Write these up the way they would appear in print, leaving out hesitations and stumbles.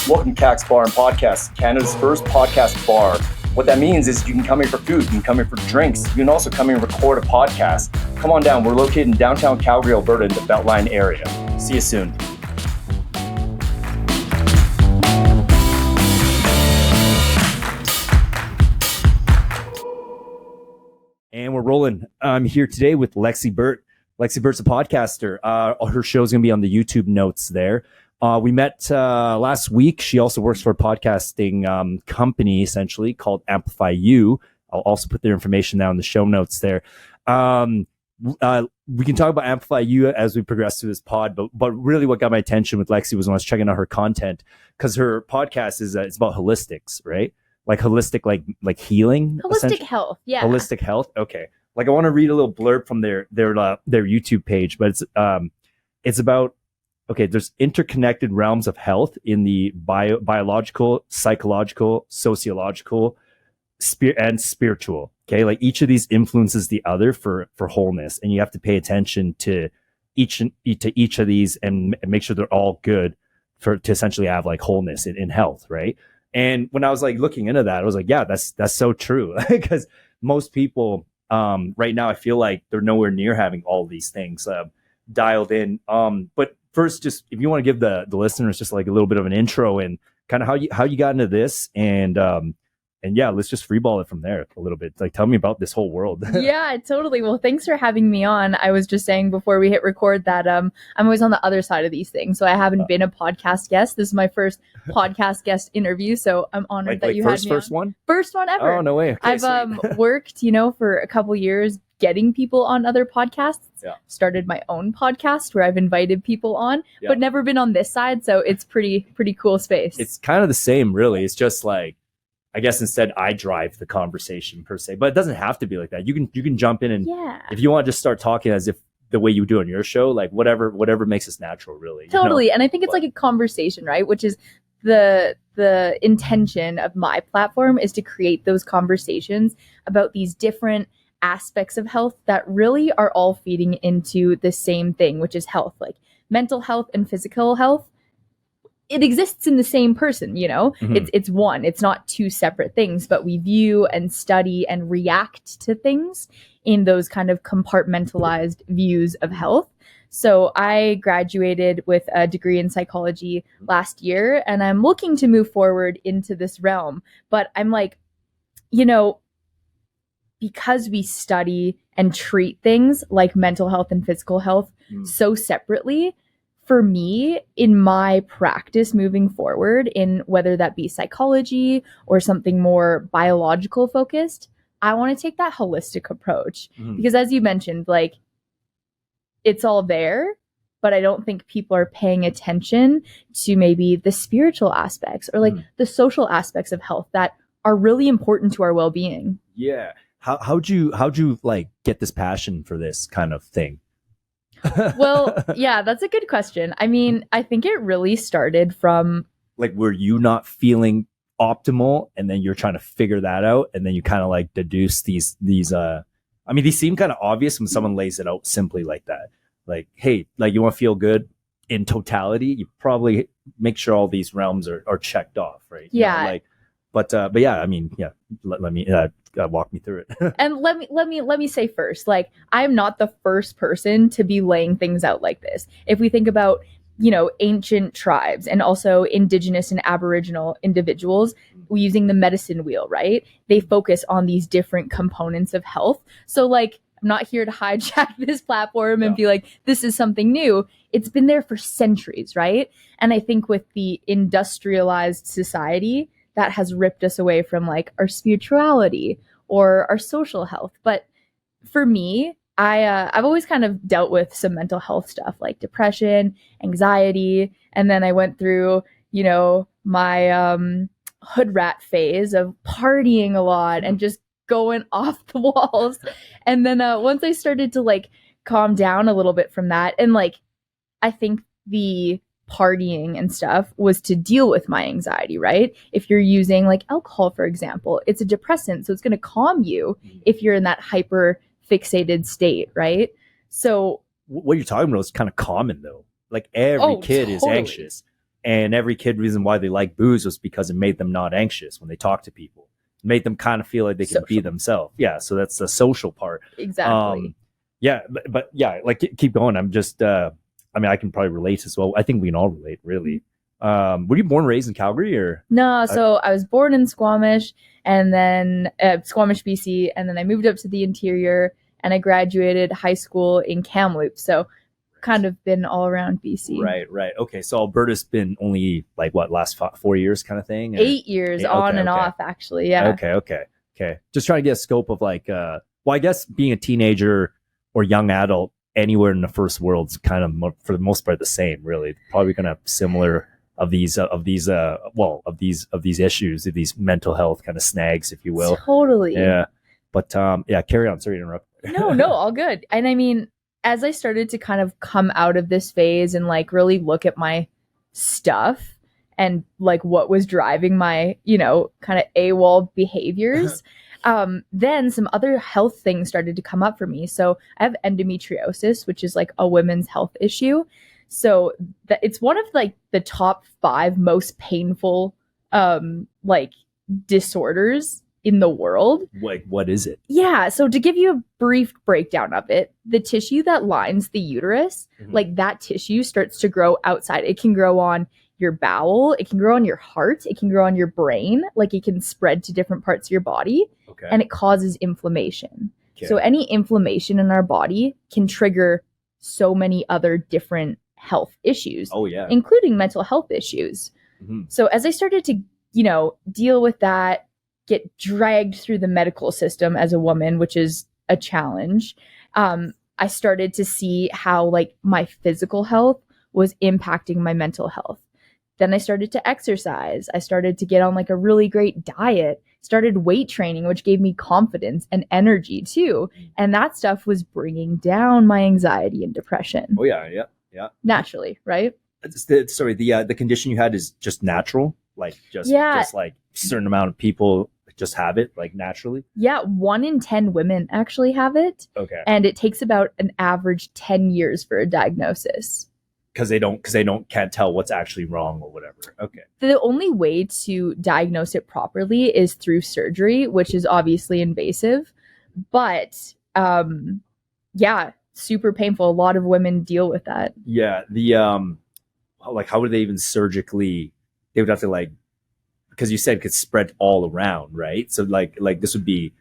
Welcome to Kaks Bar and Podcast, Canada's first podcast bar. What that means is you can come here for food, you can come here for drinks, you can also come here and record a podcast. Come on down, we're located in downtown Calgary, Alberta in the Beltline area. See you soon. And we're rolling. I'm here today with Lexi Burt. Lexi Burt's a podcaster. Her show's going to be on the YouTube notes there. We met last week. She also works for a podcasting company, essentially, called Amplify You. I'll also put their information down in the show notes there. We can talk about Amplify You as we progress through this pod, but really what got my attention with Lexi was when I was checking out her content, because her podcast is it's about holistics, right? Like holistic, like healing. Holistic health, yeah. Holistic health, okay. Like I want to read a little blurb from their YouTube page, but it's about, okay, there's interconnected realms of health in the biological, psychological, sociological, and spiritual. Okay, like each of these influences the other for wholeness, and you have to pay attention to each of these and make sure they're all good to essentially have like wholeness in health, right? And when I was like looking into that, I was like, yeah, that's so true, because most people right now, I feel like they're nowhere near having all these things dialed in. But first, just if you want to give the listeners just like a little bit of an intro and kind of how you got into this, and yeah, let's just freeball it from there a little bit. Like, tell me about this whole world. Yeah, totally. Well, thanks for having me on. I was just saying before we hit record that I'm always on the other side of these things. So I haven't been a podcast guest. This is my first podcast guest interview. So I'm honored that you had me first one? First one ever. Oh, no way. Okay, I've worked, for a couple years getting people on other podcasts. Yeah. Started my own podcast where I've invited people on, but never been on this side. So it's pretty cool space. It's kind of the same, really. It's just like, I guess instead I drive the conversation per se, but it doesn't have to be like that. You can jump in and if you want to just start talking as if the way you do on your show, like whatever makes us natural, really. Totally. And I think it's like a conversation, right? Which is the intention of my platform, is to create those conversations about these different aspects of health that really are all feeding into the same thing, which is health, like mental health and physical health. It exists in the same person, Mm-hmm. It's one. It's not two separate things, but we view and study and react to things in those kind of compartmentalized views of health. So I graduated with a degree in psychology last year, and I'm looking to move forward into this realm. But I'm like, because we study and treat things like mental health and physical health so separately, for me, in my practice moving forward, in whether that be psychology or something more biological focused, I want to take that holistic approach. Because as you mentioned, like, it's all there, but I don't think people are paying attention to maybe the spiritual aspects or like the social aspects of health that are really important to our well-being. Yeah. How'd you like get this passion for this kind of thing? Well, yeah, that's a good question. I mean, I think it really started from, like, were you not feeling optimal and then you're trying to figure that out, and then you kind of like deduce these I mean, these seem kind of obvious when someone lays it out simply like that. Like, hey, like, you want to feel good in totality, you probably make sure all these realms are checked off, right? Yeah. But yeah, I mean, yeah, let me walk me through it. And let me say first, like, I'm not the first person to be laying things out like this. If we think about, ancient tribes and also indigenous and aboriginal individuals using the medicine wheel, right? They focus on these different components of health. So like, I'm not here to hijack this platform and be like, this is something new. It's been there for centuries, right? And I think with the industrialized society, that has ripped us away from like our spirituality or our social health. But for me, I've always kind of dealt with some mental health stuff like depression, anxiety. And then I went through, my hood rat phase of partying a lot and just going off the walls. And then once I started to like calm down a little bit from that, and like, I think the partying and stuff was to deal with my anxiety, right? If you're using like alcohol, for example, it's a depressant, so it's going to calm you if you're in that hyper fixated state, right? So what you're talking about is kind of common though. Like every kid is anxious. And every kid reason why they like booze was because it made them not anxious when they talk to people. It made them kind of feel like they can be themselves. Yeah. So that's the social part. Exactly. Yeah. But yeah, like keep going. I'm just, I mean, I can probably relate as well. I think we can all relate, really. Were you born and raised in Calgary or? No. So I was born in Squamish and then Squamish, BC. And then I moved up to the interior and I graduated high school in Kamloops. So kind of been all around BC. Right. Okay. So Alberta's been only like what, last 4 years kind of thing? Or? 8 years on and off, actually. Yeah. Okay. Just trying to get a scope of like, well, I guess being a teenager or young adult anywhere in the first world's kind of for the most part the same, really. Probably going to have similar of these issues, of these mental health kind of snags, if you will. Totally. Yeah. But yeah, carry on. Sorry to interrupt. No, all good. And I mean, as I started to kind of come out of this phase and like really look at my stuff and like what was driving my, kind of AWOL behaviors, then some other health things started to come up for me. So I have endometriosis, which is like a women's health issue. So it's one of like the top 5 most painful like disorders in the world. Like, what is it? Yeah. So to give you a brief breakdown of it, the tissue that lines the uterus, like that tissue starts to grow outside. It can grow on your bowel. It can grow on your heart. It can grow on your brain. Like it can spread to different parts of your body. Okay. And it causes inflammation. Okay. So any inflammation in our body can trigger so many other different health issues. Oh, yeah. Including mental health issues. So as I started to, deal with that, get dragged through the medical system as a woman, which is a challenge, I started to see how like my physical health was impacting my mental health. Then I started to exercise. I started to get on like a really great diet, started weight training, which gave me confidence and energy too. And that stuff was bringing down my anxiety and depression. Oh, yeah. Naturally, right? Sorry, the condition you had is just natural? Like just like a certain amount of people just have it like naturally? Yeah, 1 in 10 women actually have it. Okay. And it takes about an average 10 years for a diagnosis. Because they can't tell what's actually wrong or whatever. Okay. The only way to diagnose it properly is through surgery, which is obviously invasive. But super painful. A lot of women deal with that. Yeah. The like how would they even surgically, they would have to like, because you said it could spread all around, right? So like this would be,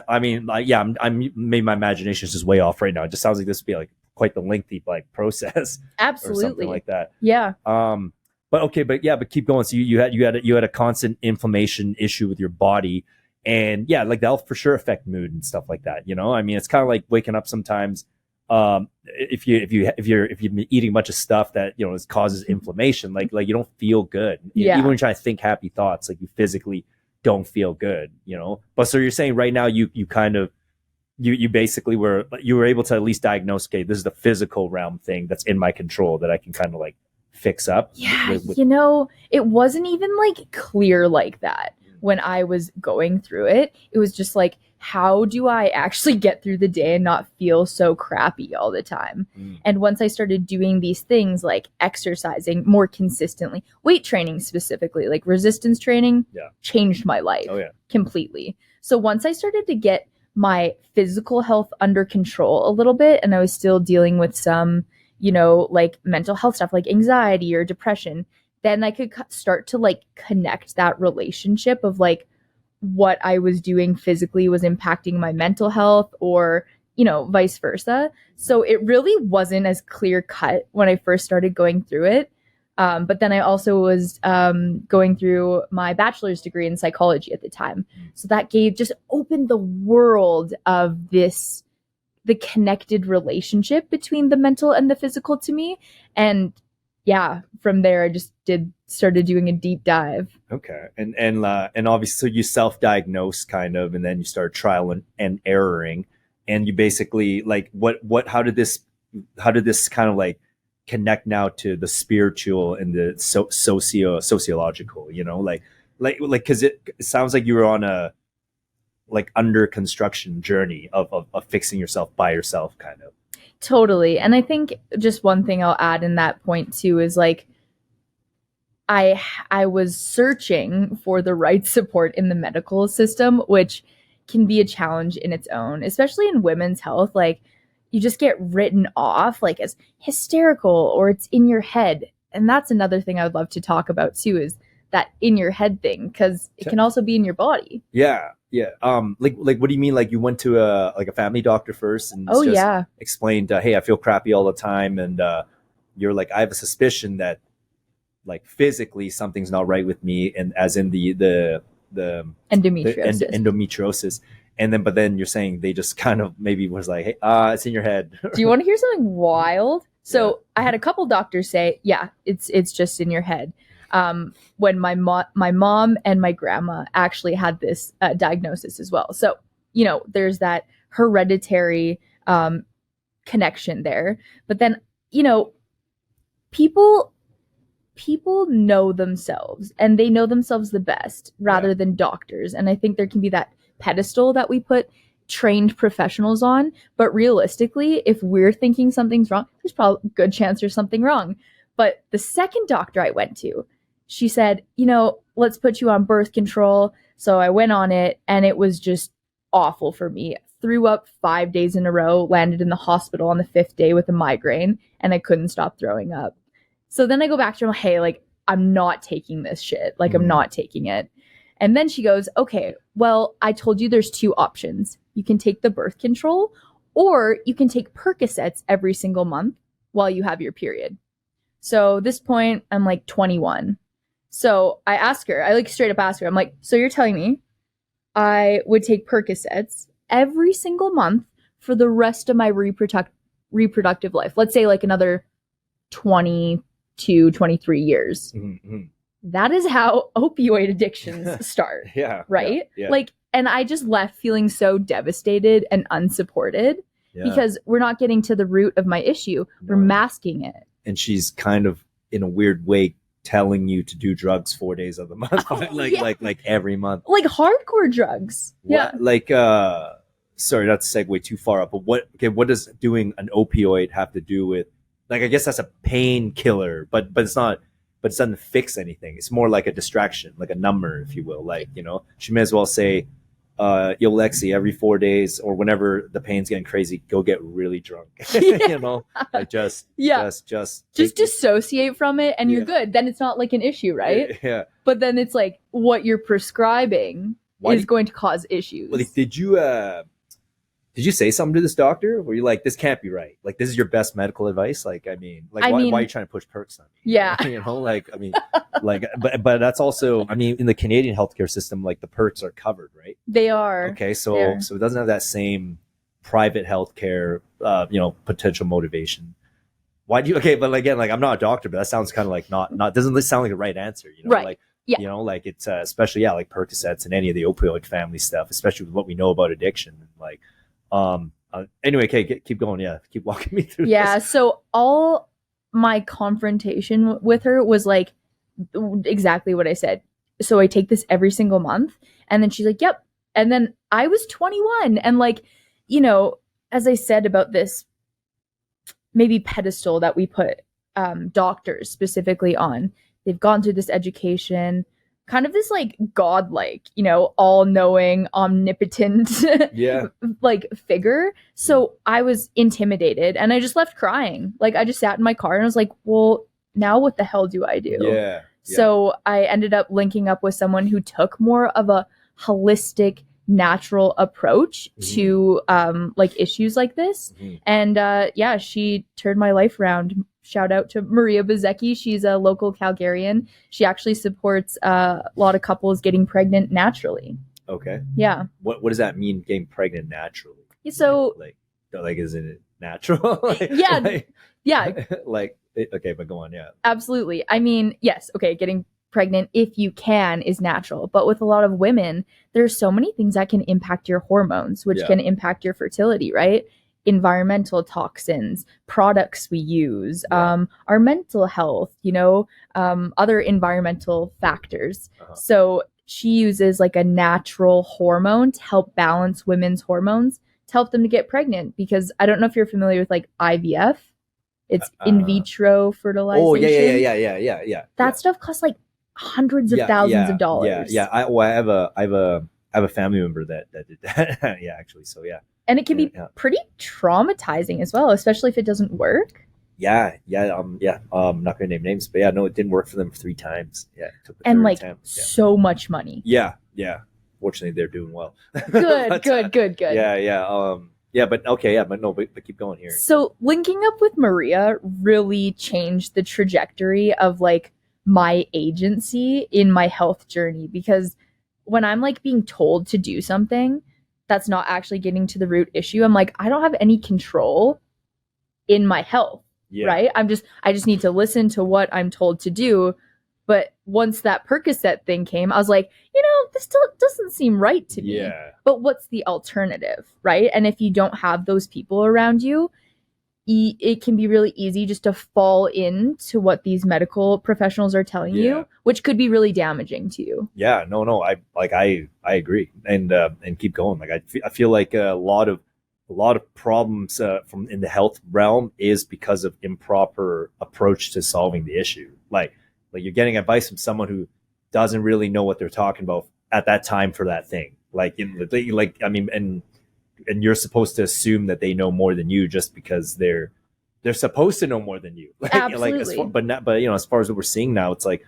I mean, like, yeah, I'm maybe my imagination is just way off right now. It just sounds like this would be like quite the lengthy like process. Absolutely. Or something like that. Yeah. But keep going. So you had a constant inflammation issue with your body, and yeah, like that'll for sure affect mood and stuff like that. I mean, it's kind of like waking up sometimes. If you're eating a bunch of stuff that causes inflammation, like you don't feel good. Yeah. Even when you try to think happy thoughts, like you physically don't feel good. But so you're saying right now you kind of you basically were able to at least diagnose, okay, this is the physical realm thing that's in my control that I can kind of like fix up. Yeah, it wasn't even like clear like that when I was going through it. It was just like, how do I actually get through the day and not feel so crappy all the time? And once I started doing these things like exercising more consistently, weight training specifically, like resistance training, changed my life completely. So once I started to get my physical health under control a little bit, and I was still dealing with some, like mental health stuff like anxiety or depression, then I could start to like connect that relationship of like what I was doing physically was impacting my mental health or, vice versa. So it really wasn't as clear cut when I first started going through it. But then I also was going through my bachelor's degree in psychology at the time. So that just opened the world of the connected relationship between the mental and the physical to me. And yeah, from there I just started doing a deep dive. Okay. And obviously so you self-diagnosed kind of, and then you started trial and erroring, and you basically like how did this kind of like connect now to the spiritual and the sociological, like because it sounds like you were on a like under construction journey of fixing yourself by yourself kind of. Totally. And I think just one thing I'll add in that point too is like I was searching for the right support in the medical system, which can be a challenge in its own, especially in women's health. Like, you just get written off like as hysterical or it's in your head. And that's another thing I would love to talk about too, is that in your head thing, because it can also be in your body. Yeah. Like what do you mean? Like you went to a family doctor first and explained, hey, I feel crappy all the time, and you're like, I have a suspicion that like physically something's not right with me, and as in the endometriosis. The endometriosis. And then, but then you're saying they just kind of maybe was like, hey, it's in your head. Do you want to hear something wild? So I had a couple doctors say, yeah, it's just in your head. When my mom and my grandma actually had this diagnosis as well. So, you know, there's that hereditary connection there. But then, you know, people know themselves, and they know themselves the best rather than doctors. And I think there can be that pedestal that we put trained professionals on. But realistically, if we're thinking something's wrong, there's probably a good chance there's something wrong. But the second doctor I went to, she said, you know, let's put you on birth control. So I went on it, and it was just awful for me. Threw up 5 days in a row, landed in the hospital on the 5th day with a migraine, and I couldn't stop throwing up. So then I go back to her, hey, like, I'm not taking this shit. Like, I'm not taking it. And then she goes, okay, well, I told you there's 2 options. You can take the birth control, or you can take Percocets every single month while you have your period. So at this point, I'm like 21. So I ask her, I like straight up ask her, I'm like, so you're telling me I would take Percocets every single month for the rest of my reproductive life? Let's say like another 22, 23 years. Mm-hmm. That is how opioid addictions start. Right? Yeah. Like, and I just left feeling so devastated and unsupported because we're not getting to the root of my issue. We're masking it. And she's kind of, in a weird way, telling you to do drugs 4 days of the month, like every month, like hardcore drugs. Like, sorry, not to segue too far up, but what does doing an opioid have to do with, like, I guess that's a painkiller, but it's not, but it doesn't fix anything. It's more like a distraction, like a number, if you will. Like, you know, she may as well say, yo, Lexi, every 4 days or whenever the pain's getting crazy, go get really drunk. You know, like just dissociate from it, and you're good. Then it's not like an issue, right? Yeah. But then it's like what you're prescribing is going to cause issues. Well, did you say something to this doctor? Were you like, this can't be right? Like, this is your best medical advice? Like, I mean, why are you trying to push perks on me? Yeah. You know, like, I mean, like, but that's also, I mean, in the Canadian healthcare system, like the perks are covered, right? They are. Okay. So it doesn't have that same private healthcare, potential motivation. Why do you, okay. But again, like, I'm not a doctor, but that sounds kind of like not, doesn't sound like the right answer, you know? Right. Like, you know, like it's especially, like Percocets and any of the opioid family stuff, especially with what we know about addiction. Like, anyway, okay, keep going. Yeah, keep walking me through this. So all my confrontation with her was like exactly what I said. So I take this every single month, and then she's like, yep. And then I was 21, and like, you know, as I said about this maybe pedestal that we put doctors specifically on, they've gone through this education, kind of this like godlike, you know, all-knowing, omnipotent like figure. So I was intimidated, and I just left crying. Like, I just sat in my car and I was like, well, now what the hell do I do? So I ended up linking up with someone who took more of a holistic, natural approach to like issues like this. And she turned my life around. Shout out to Maria Bezecki. She's a local Calgarian. She actually supports a lot of couples getting pregnant naturally. Okay. Yeah. What does that mean, getting pregnant naturally? So like isn't it natural? Okay, but go on. Yeah. Absolutely. I mean, yes. Okay. Getting pregnant, if you can, is natural. But with a lot of women, there's so many things that can impact your hormones, which can impact your fertility, right? Environmental toxins, products we use, our mental health, you know, other environmental factors. So she uses like a natural hormone to help balance women's hormones to help them to get pregnant. Because I don't know if you're familiar with like IVF. It's in vitro fertilization. Oh, yeah. That stuff costs like hundreds of thousands of dollars. I have a family member that did that. Yeah, actually. So yeah. And it can be pretty traumatizing as well, especially if it doesn't work. I'm not gonna name names, but yeah, no, it didn't work for them 3 times. Yeah, it took the and third like attempt. so much money. Yeah. Fortunately, they're doing well. Good, but, good. But keep going here. So linking up with Maria really changed the trajectory of like my agency in my health journey, because when I'm like being told to do something that's not actually getting to the root issue, I'm like, I don't have any control in my health, right? I just need to listen to what I'm told to do. But once that Percocet thing came, I was like, this still doesn't seem right to me. Yeah. But what's the alternative, right? And if you don't have those people around you, it can be really easy just to fall into what these medical professionals are telling you, which could be really damaging to you. Yeah, no, I agree, and keep going. Like I feel like a lot of problems from in the health realm is because of improper approach to solving the issue. Like you're getting advice from someone who doesn't really know what they're talking about at that time for that thing. And you're supposed to assume that they know more than you just because they're supposed to know more than you. Absolutely. But as far as what we're seeing now, it's like,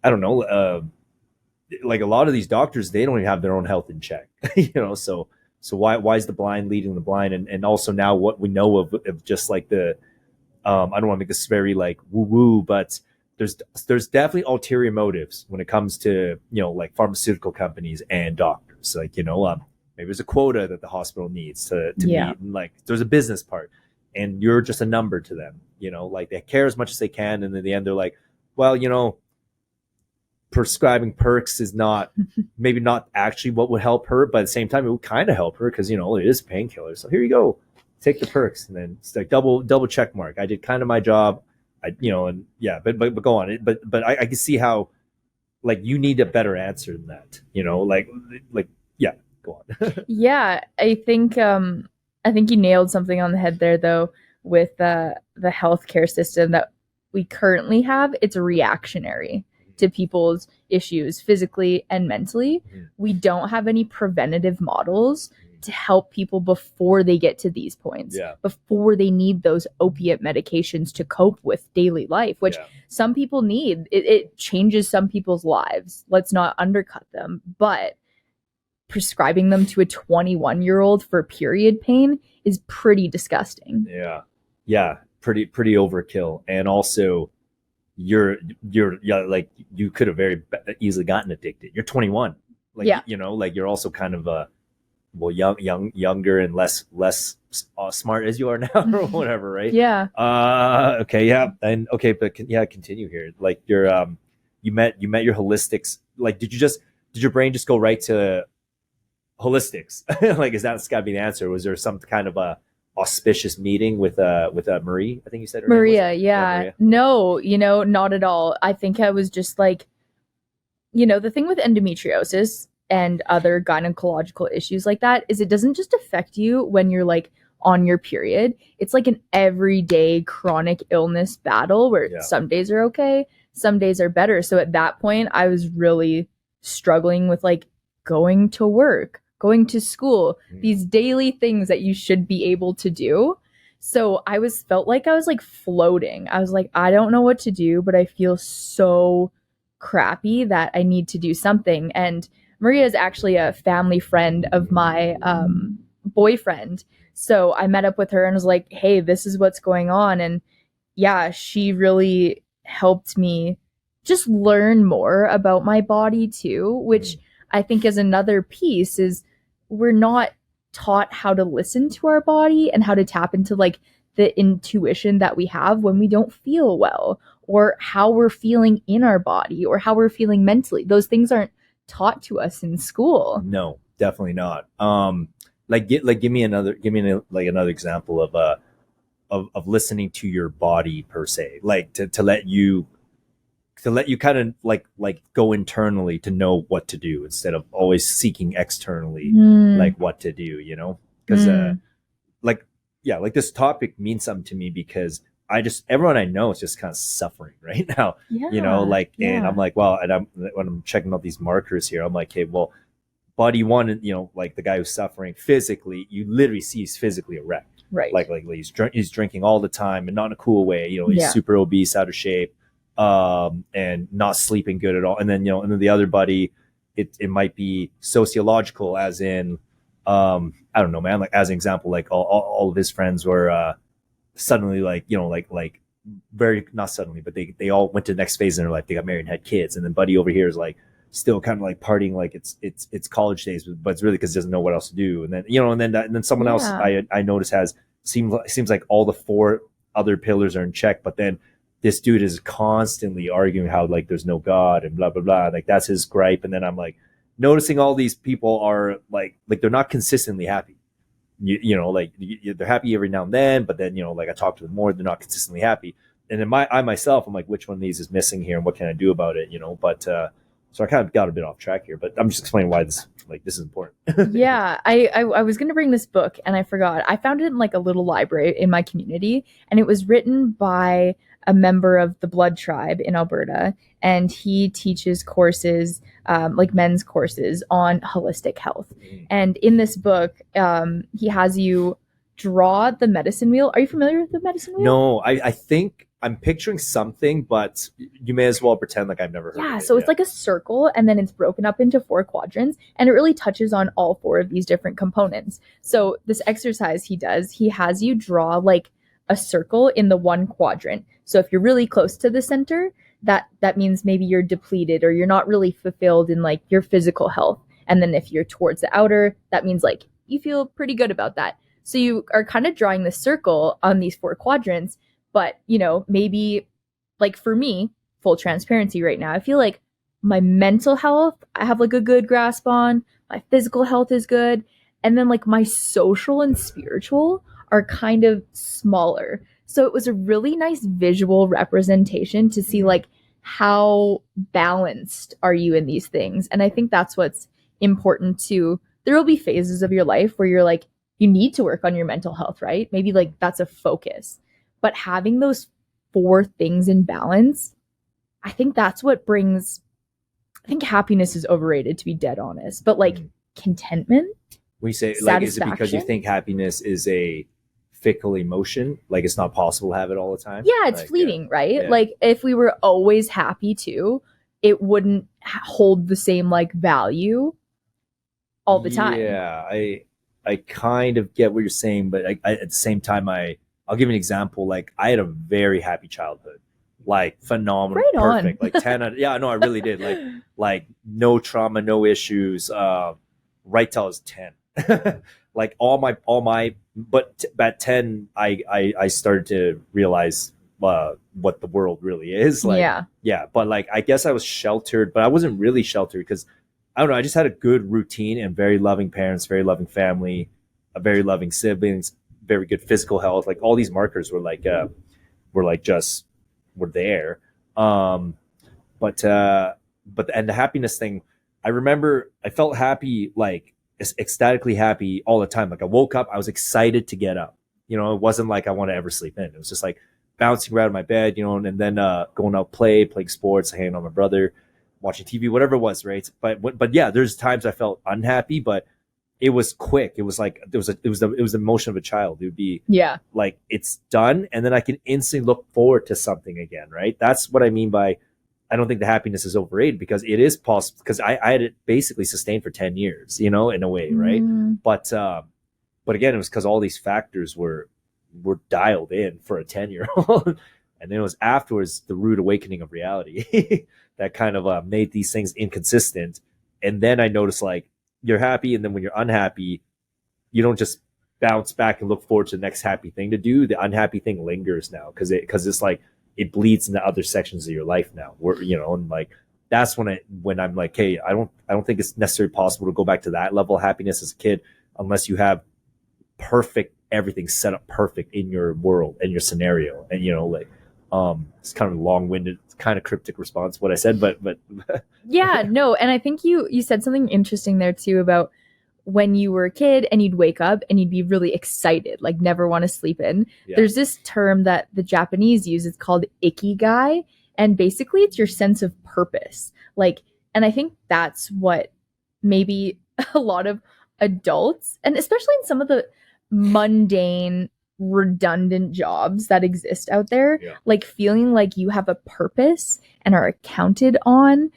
I don't know, like a lot of these doctors, they don't even have their own health in check. So why is the blind leading the blind? And also now what we know of just like the I don't want to make this very like woo woo, but there's definitely ulterior motives when it comes to like pharmaceutical companies and doctors. Like maybe there's a quota that the hospital needs to meet, and like there's a business part, and you're just a number to them. Like they care as much as they can, and in the end they're like, well, prescribing perks is maybe not actually what would help her, but at the same time it would kind of help her because it is a painkiller. So here you go, take the perks, and then it's like double check mark. I did kind of my job. But go on. But I can see how like you need a better answer than that. Go on. Yeah, I think you nailed something on the head there, though, with the healthcare system that we currently have. It's reactionary to people's issues physically and mentally. Mm-hmm. We don't have any preventative models to help people before they get to these points, before they need those opiate medications to cope with daily life, which some people need. It changes some people's lives. Let's not undercut them, but prescribing them to a 21-year-old for period pain is pretty disgusting. Yeah, pretty overkill. And also you're like you could have very easily gotten addicted. You're 21. Like like you're also kind of younger and less smart as you are now or whatever, right? Yeah. Okay, yeah. And okay, but continue here. Like your you met your holistics. Like did your brain just go right to holistics? Like is that's gotta be the answer? Was there some kind of a auspicious meeting with Marie? I think you said her Maria, name was? yeah. Maria. No, not at all. I think I was just like, the thing with endometriosis and other gynecological issues like that is it doesn't just affect you when you're like on your period. It's like an everyday chronic illness battle where some days are okay, some days are better. So at that point, I was really struggling with like going to work, going to school, these daily things that you should be able to do. So I felt like I was like floating. I was like, I don't know what to do, but I feel so crappy that I need to do something. And Maria is actually a family friend of my boyfriend. So I met up with her and was like, hey, this is what's going on. And she really helped me just learn more about my body too, which I think is another piece is we're not taught how to listen to our body and how to tap into like the intuition that we have when we don't feel well, or how we're feeling in our body, or how we're feeling mentally. Those things aren't taught to us in school. No, definitely not. Give me another example of listening to your body per se, like to let you kind of like go internally to know what to do instead of always seeking externally like what to do, because like this topic means something to me because everyone I know is just kind of suffering right now, Yeah. like, and Yeah. I'm like, well, and when I'm checking out these markers here, I'm like, hey, well, buddy one, like the guy who's suffering physically, you literally see he's physically a wreck. Right. Like he's drinking all the time and not in a cool way. He's Yeah. super obese, out of shape, and not sleeping good at all. And then and then the other buddy, it might be sociological, as in, I don't know, man. Like as an example, like all of his friends were suddenly like like very, not suddenly, but they all went to the next phase in their life. They got married and had kids, and then buddy over here is like still kind of like partying like it's college days, but it's really because he doesn't know what else to do. And then and then someone else I notice seems like all the four other pillars are in check, but then this dude is constantly arguing how like there's no God and blah blah blah. Like that's his gripe. And then I'm like noticing all these people are like they're not consistently happy. Like they're happy every now and then, but then like I talk to them more, they're not consistently happy. And then I myself, I'm like, which one of these is missing here, and what can I do about it? But so I kind of got a bit off track here, but I'm just explaining why this is important. Yeah, I was going to bring this book and I forgot. I found it in like a little library in my community, and it was written by a member of the Blood Tribe in Alberta, and he teaches courses, like men's courses on holistic health. And in this book, he has you draw the medicine wheel. Are you familiar with the medicine wheel? No, I think I'm picturing something, but you may as well pretend like I've never heard of it. Yeah, so it's like a circle, and then it's broken up into 4 quadrants, and it really touches on all 4 of these different components. So this exercise he has you draw like a circle in the 1 quadrant. So if you're really close to the center, that means maybe you're depleted or you're not really fulfilled in like your physical health. And then if you're towards the outer, that means like you feel pretty good about that. So you are kind of drawing the circle on these 4 quadrants. But, maybe like for me, full transparency right now, I feel like my mental health, I have like a good grasp on, my physical health is good. And then like my social and spiritual are kind of smaller. So it was a really nice visual representation to see like how balanced are you in these things. And I think that's what's important too. There will be phases of your life where you're like, you need to work on your mental health, right? Maybe like that's a focus. But having those 4 things in balance, I think that's what brings, I think happiness is overrated, to be dead honest, but like contentment. When you say like, is it because you think happiness is a fickle emotion? Like it's not possible to have it all the time? Yeah, it's fleeting, right? Yeah. Like if we were always happy too, it wouldn't hold the same like value all the time. Yeah, I kind of get what you're saying, but I at the same time, I'll give you an example. Like I had a very happy childhood, like phenomenal, right perfect, on. like 10. Yeah, no, I really did. Like no trauma, no issues. Right till I was 10. Like all my, but at 10, I started to realize what the world really is. Like, yeah. But like, I guess I was sheltered, but I wasn't really sheltered because I don't know. I just had a good routine and very loving parents, very loving family, a very loving siblings, very good physical health. Like all these markers were there. But and the happiness thing, I remember I felt happy, like ecstatically happy all the time. Like I woke up, I was excited to get up. It wasn't like I want to ever sleep in. It was just like bouncing around in my bed, and then going out, playing sports, hanging on my brother, watching TV, whatever it was, right? But yeah, there's times I felt unhappy, but it was quick. It was like it was the emotion of a child. It would be like it's done, and then I can instantly look forward to something again, right? That's what I mean by I don't think the happiness is overrated, because it is possible, because I had it basically sustained for 10 years, in a way, right? But again, it was because all these factors were dialed in for a 10-year-old. And then it was afterwards the rude awakening of reality that kind of made these things inconsistent. And then I noticed, like, you're happy, and then when you're unhappy, you don't just bounce back and look forward to the next happy thing to do. The unhappy thing lingers now, because it's like it bleeds into other sections of your life now. And like that's when I'm like, hey, I don't think it's necessarily possible to go back to that level of happiness as a kid unless you have perfect everything set up perfect in your world and your scenario. And it's kind of a long-winded, kind of cryptic response what I said, but yeah, no, and I think you said something interesting there too about when you were a kid and you'd wake up and you'd be really excited, like never want to sleep in. Yeah. There's this term that the Japanese use. It's called ikigai. And basically it's your sense of purpose. Like, and I think that's what maybe a lot of adults, and especially in some of the mundane, redundant jobs that exist out there, like feeling like you have a purpose and are accounted on,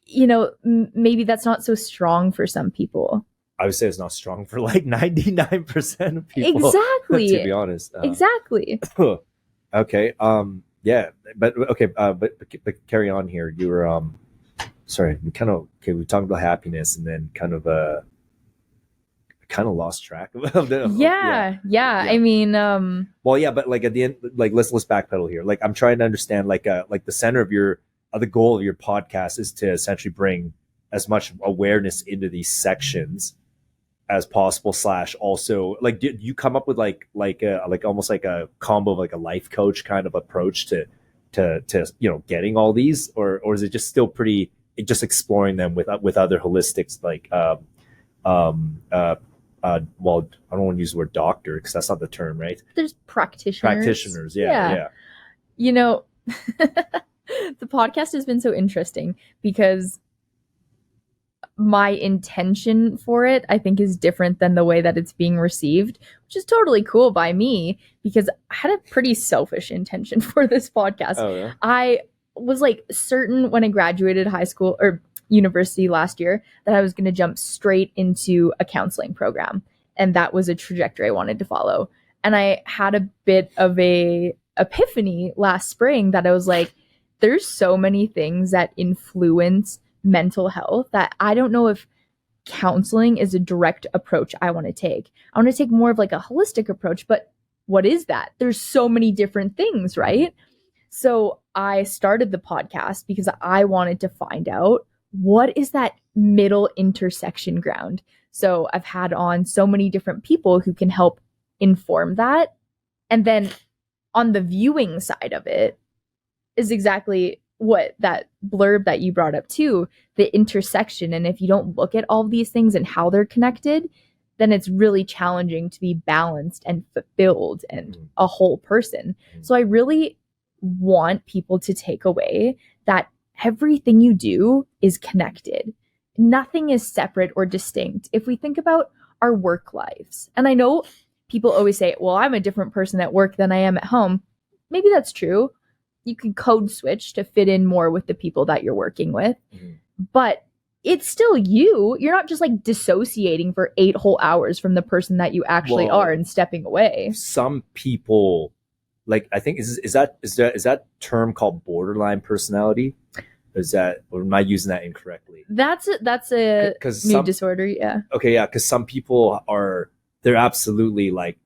you know, maybe that's not so strong for some people. I would say it's not strong for like 99% of people. Exactly. To be honest. Exactly. Okay. Yeah. But okay. But carry on here. You were sorry. We talked about happiness, and then kind of lost track of the. Yeah. I mean, well, yeah, but like at the end, like let's backpedal here. Like I'm trying to understand, like the center of the goal of your podcast is to essentially bring as much awareness into these sections as possible. / also, like, did you come up with like almost like a combo of like a life coach kind of approach to you know, getting all these, or is it just still pretty just exploring them with other holistics, like well, I don't want to use the word doctor because that's not the term, right? There's practitioners. Yeah. You know, the podcast has been so interesting because my intention for it, I think, is different than the way that it's being received, which is totally cool by me because I had a pretty selfish intention for this podcast. Oh, yeah? I was like certain when I graduated high school or university last year that I was going to jump straight into a counseling program. And that was a trajectory I wanted to follow. And I had a bit of a epiphany last spring that I was like, there's so many things that influence mental health that I don't know if counseling is a direct approach I want to take. I want to take more of like a holistic approach, but what is that? There's so many different things, right? So I started the podcast because I wanted to find out what is that middle intersection ground. So I've had on so many different people who can help inform that. And then on the viewing side of it is exactly what that blurb that you brought up too, the intersection. And if you don't look at all of these things and how they're connected, then it's really challenging to be balanced and fulfilled and a whole person. So I really want people to take away that everything you do is connected. Nothing is separate or distinct. If we think about our work lives, and I know people always say, well, I'm a different person at work than I am at home. Maybe that's true. You can code switch to fit in more with the people that you're working with. But it's still you. You're not just like dissociating for 8 whole hours from the person that you actually are and stepping away. Some people, like, I think is that term called borderline personality? Is that, or am I using that incorrectly? That's a mood disorder. Yeah. Okay. Yeah. Because some people they're absolutely like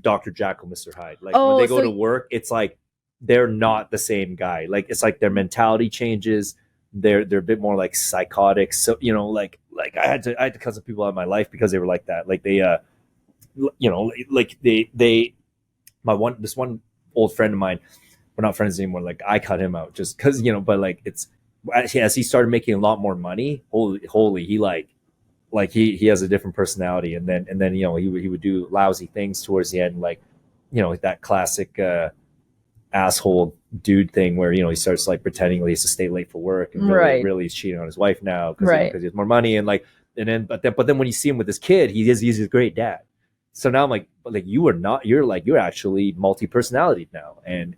Dr. Jekyll, Mr. Hyde. Like when they go to work, it's like they're not the same guy. Like it's like their mentality changes. They're a bit more like psychotic. So, you know, like I had to cut some people out of my life because they were like that. Like they, you know, like this one old friend of mine, we're not friends anymore. Like I cut him out just because, you know, but like it's, as he started making a lot more money, holy, he has a different personality. And then, you know, he would do lousy things towards the end. Like, you know, that classic, asshole dude thing where, you know, he starts like pretending he has to stay late for work and really he's cheating on his wife now because he has more money but then when you see him with his kid, he's a great dad. So now I'm like, but like you're actually multi-personality now, and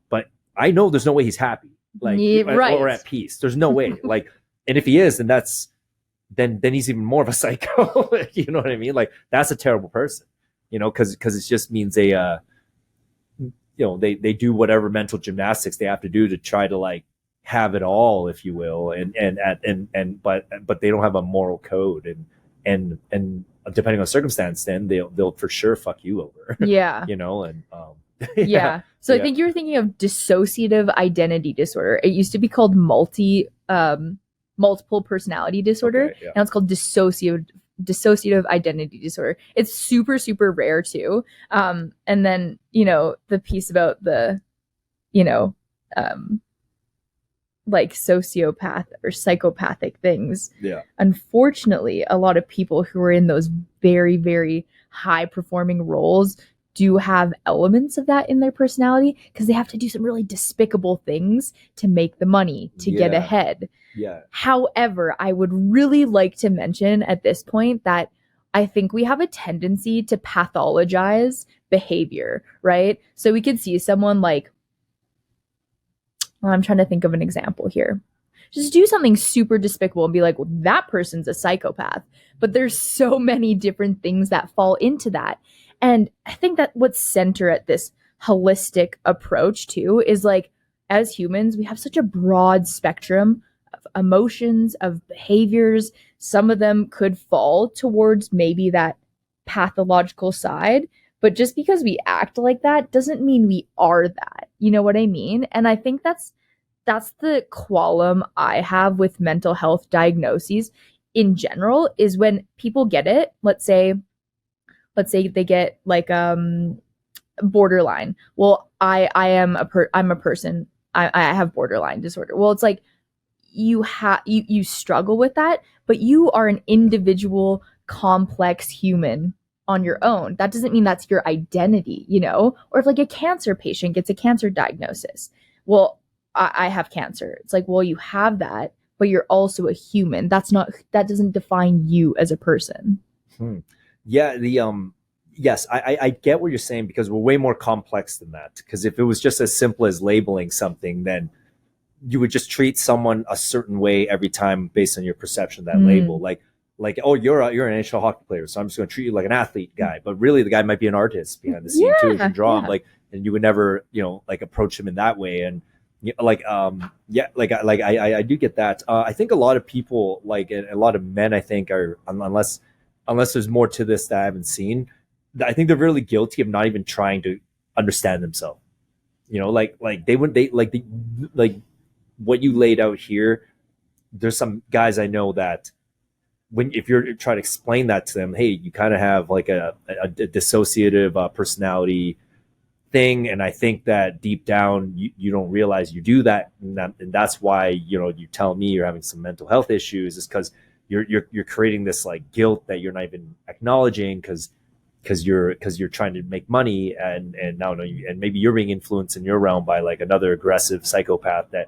but I know there's no way he's happy, like or at peace. There's no way. Like, and if he is, then he's even more of a psycho. You know what I mean? Like that's a terrible person, you know, because it just means they you know, they do whatever mental gymnastics they have to do to try to like have it all, if you will, but they don't have a moral code, and depending on circumstance, then they'll for sure fuck you over. Yeah, you know, and yeah. So I think you were thinking of dissociative identity disorder. It used to be called multiple personality disorder. Okay, yeah. Now it's called dissociative identity disorder. It's super, super rare too. And then, you know, the piece about the, you know, like sociopath or psychopathic things. Yeah. Unfortunately, a lot of people who are in those very, very high performing roles do have elements of that in their personality because they have to do some really despicable things to make the money, to get ahead. Yeah. However, I would really like to mention at this point that I think we have a tendency to pathologize behavior, right? So we could see someone like, well, I'm trying to think of an example here. Just do something super despicable and be like, well, that person's a psychopath. But there's so many different things that fall into that. And I think that what's center at this holistic approach too is like, as humans, we have such a broad spectrum of emotions, of behaviors. Some of them could fall towards maybe that pathological side. But just because we act like that doesn't mean we are that. You know what I mean? And I think that's the qualm I have with mental health diagnoses in general is when people get it. Let's say they get like borderline. Well, I'm a person. I have borderline disorder. Well, it's like you struggle with that, but you are an individual, complex human on your own. That doesn't mean that's your identity, you know? Or if like a cancer patient gets a cancer diagnosis. Well, I have cancer. It's like, well, you have that, but you're also a human. That doesn't define you as a person. Yeah, yes, I get what you're saying because we're way more complex than that. Because if it was just as simple as labeling something, then you would just treat someone a certain way every time based on your perception of that label. Like, oh, you're an NHL hockey player, so I'm just going to treat you like an athlete guy. But really, the guy might be an artist behind the scene too. He can draw him, and you would never, like approach him in that way. And I do get that. I think a lot of people, like a lot of men, I think are unless there's more to this that I haven't seen. I think they're really guilty of not even trying to understand themselves. Like what you laid out here. There's some guys I know that if you're trying to explain that to them, hey, you kind of have like a dissociative personality thing, and I think that deep down you don't realize you do that, and that's why you tell me you're having some mental health issues is because you're creating this like guilt that you're not even acknowledging because you're trying to make money, and now and maybe you're being influenced in your realm by like another aggressive psychopath that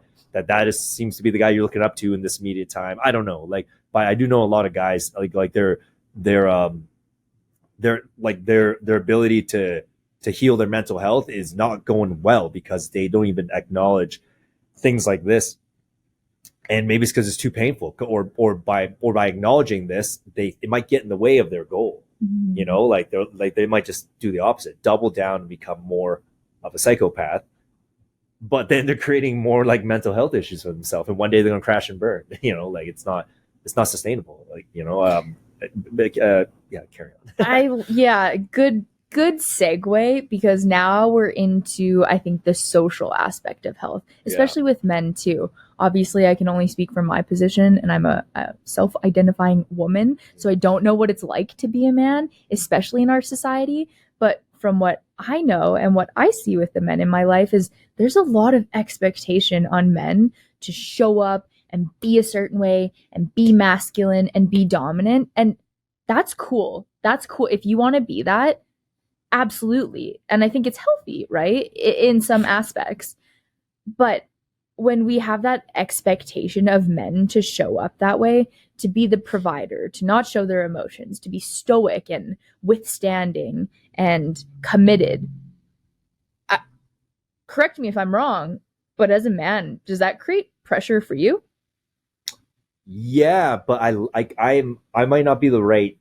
seems to be the guy you're looking up to in this immediate time. I don't know, but I do know a lot of guys like their ability to heal their mental health is not going well because they don't even acknowledge things like this. And maybe it's because it's too painful, or by acknowledging this, it might get in the way of their goal. They might just do the opposite, double down and become more of a psychopath. But then they're creating more like mental health issues for themselves, and one day they're gonna crash and burn. It's not sustainable. Carry on. Good segue, because now we're into, I think, the social aspect of health, especially with men too. Obviously, I can only speak from my position, and I'm a self-identifying woman, so I don't know what it's like to be a man, especially in our society. But from what I know and what I see with the men in my life is there's a lot of expectation on men to show up and be a certain way and be masculine and be dominant. And that's cool. That's cool. If you want to be that, absolutely. And I think it's healthy, right? In some aspects. But when we have that expectation of men to show up that way, to be the provider, to not show their emotions, to be stoic and withstanding and committed. Correct me if I'm wrong, but as a man, does that create pressure for you? Yeah, but I might not be the right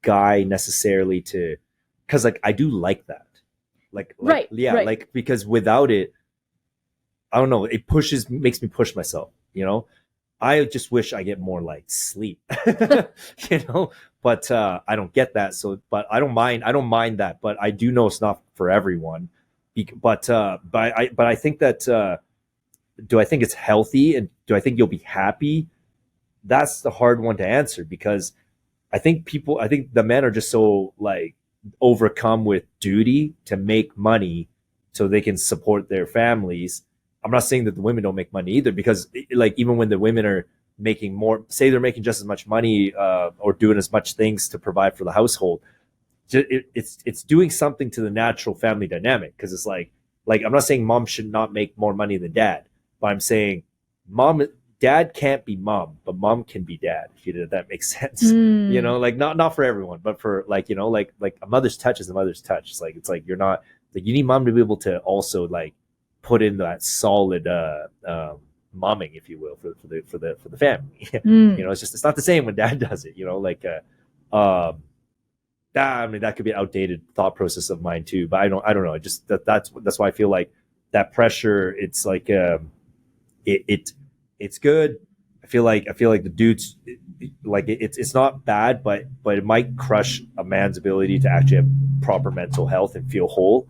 guy necessarily because I do like that. Right. Because without it, I don't know, it makes me push myself, I just wish I get more like sleep, but I don't get that. So, but I don't mind that, but I do know it's not for everyone. But I think that, do I think it's healthy, and do I think you'll be happy? That's the hard one to answer, because I think the men are just so like overcome with duty to make money so they can support their families I'm not saying that the women don't make money either, because like even when the women are making more, say they're making just as much money or doing as much things to provide for the household, it's doing something to the natural family dynamic. Because it's like I'm not saying mom should not make more money than dad, but I'm saying dad can't be mom, but mom can be dad, if that makes sense. You know, like not for everyone, but for like, you know, like a mother's touch is a mother's touch. It's like you're not like, you need mom to be able to also like put in that solid momming, if you will, for the family. You know, it's not the same when dad does it, you know, like that could be an outdated thought process of mine too, but I don't know. It just that's why I feel like that pressure, it's like it's good. I feel like the dudes, like it's not bad, but it might crush a man's ability to actually have proper mental health and feel whole,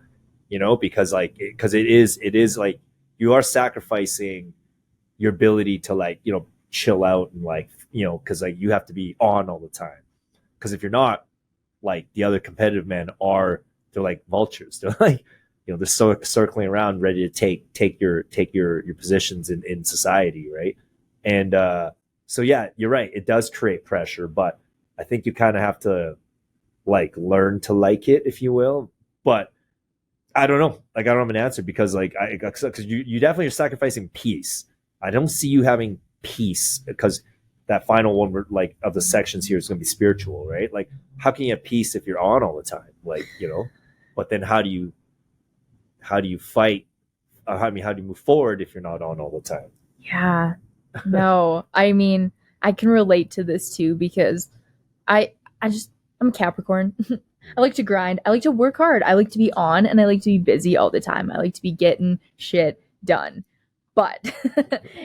you know, because it is like you are sacrificing your ability to, like, you know, chill out and, like, you know, because like you have to be on all the time, because if you're not, like, the other competitive men they're like vultures. They're like, you know, they're circling around ready to take your positions in society, right? And so yeah, you're right, it does create pressure, but I think you kind of have to like learn to like it, if you will. But I don't know, like I don't have an answer, because like because you definitely are sacrificing peace. I don't see you having peace, because that final one, like, of the sections here is going to be spiritual, right? Like, how can you have peace if you're on all the time? Like, you know, but then how do you fight? How do you move forward if you're not on all the time? Yeah, no, I mean, I can relate to this too, because I'm a Capricorn. I like to grind. I like to work hard. I like to be on, and I like to be busy all the time. I like to be getting shit done. But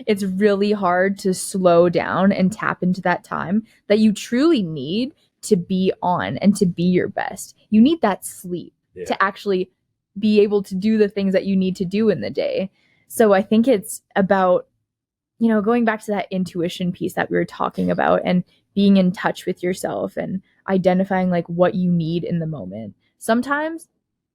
it's really hard to slow down and tap into that time that you truly need to be on and to be your best. You need that sleep to actually be able to do the things that you need to do in the day. So I think it's about, you know, going back to that intuition piece that we were talking about, and being in touch with yourself and identifying like what you need in the moment. Sometimes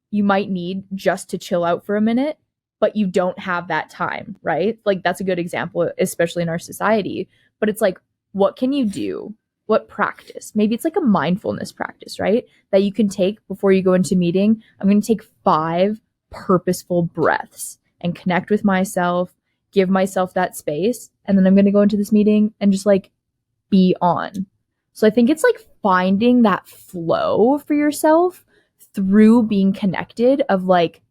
you might need just to chill out for a minute, but you don't have that time, right? Like, that's a good example, especially in our society. But it's like, what can you do? What practice? Maybe it's like a mindfulness practice, right? That you can take before you go into a meeting. I'm going to take 5 purposeful breaths and connect with myself, give myself that space. And then I'm going to go into this meeting and just like be on. So I think it's like finding that flow for yourself through being connected, of like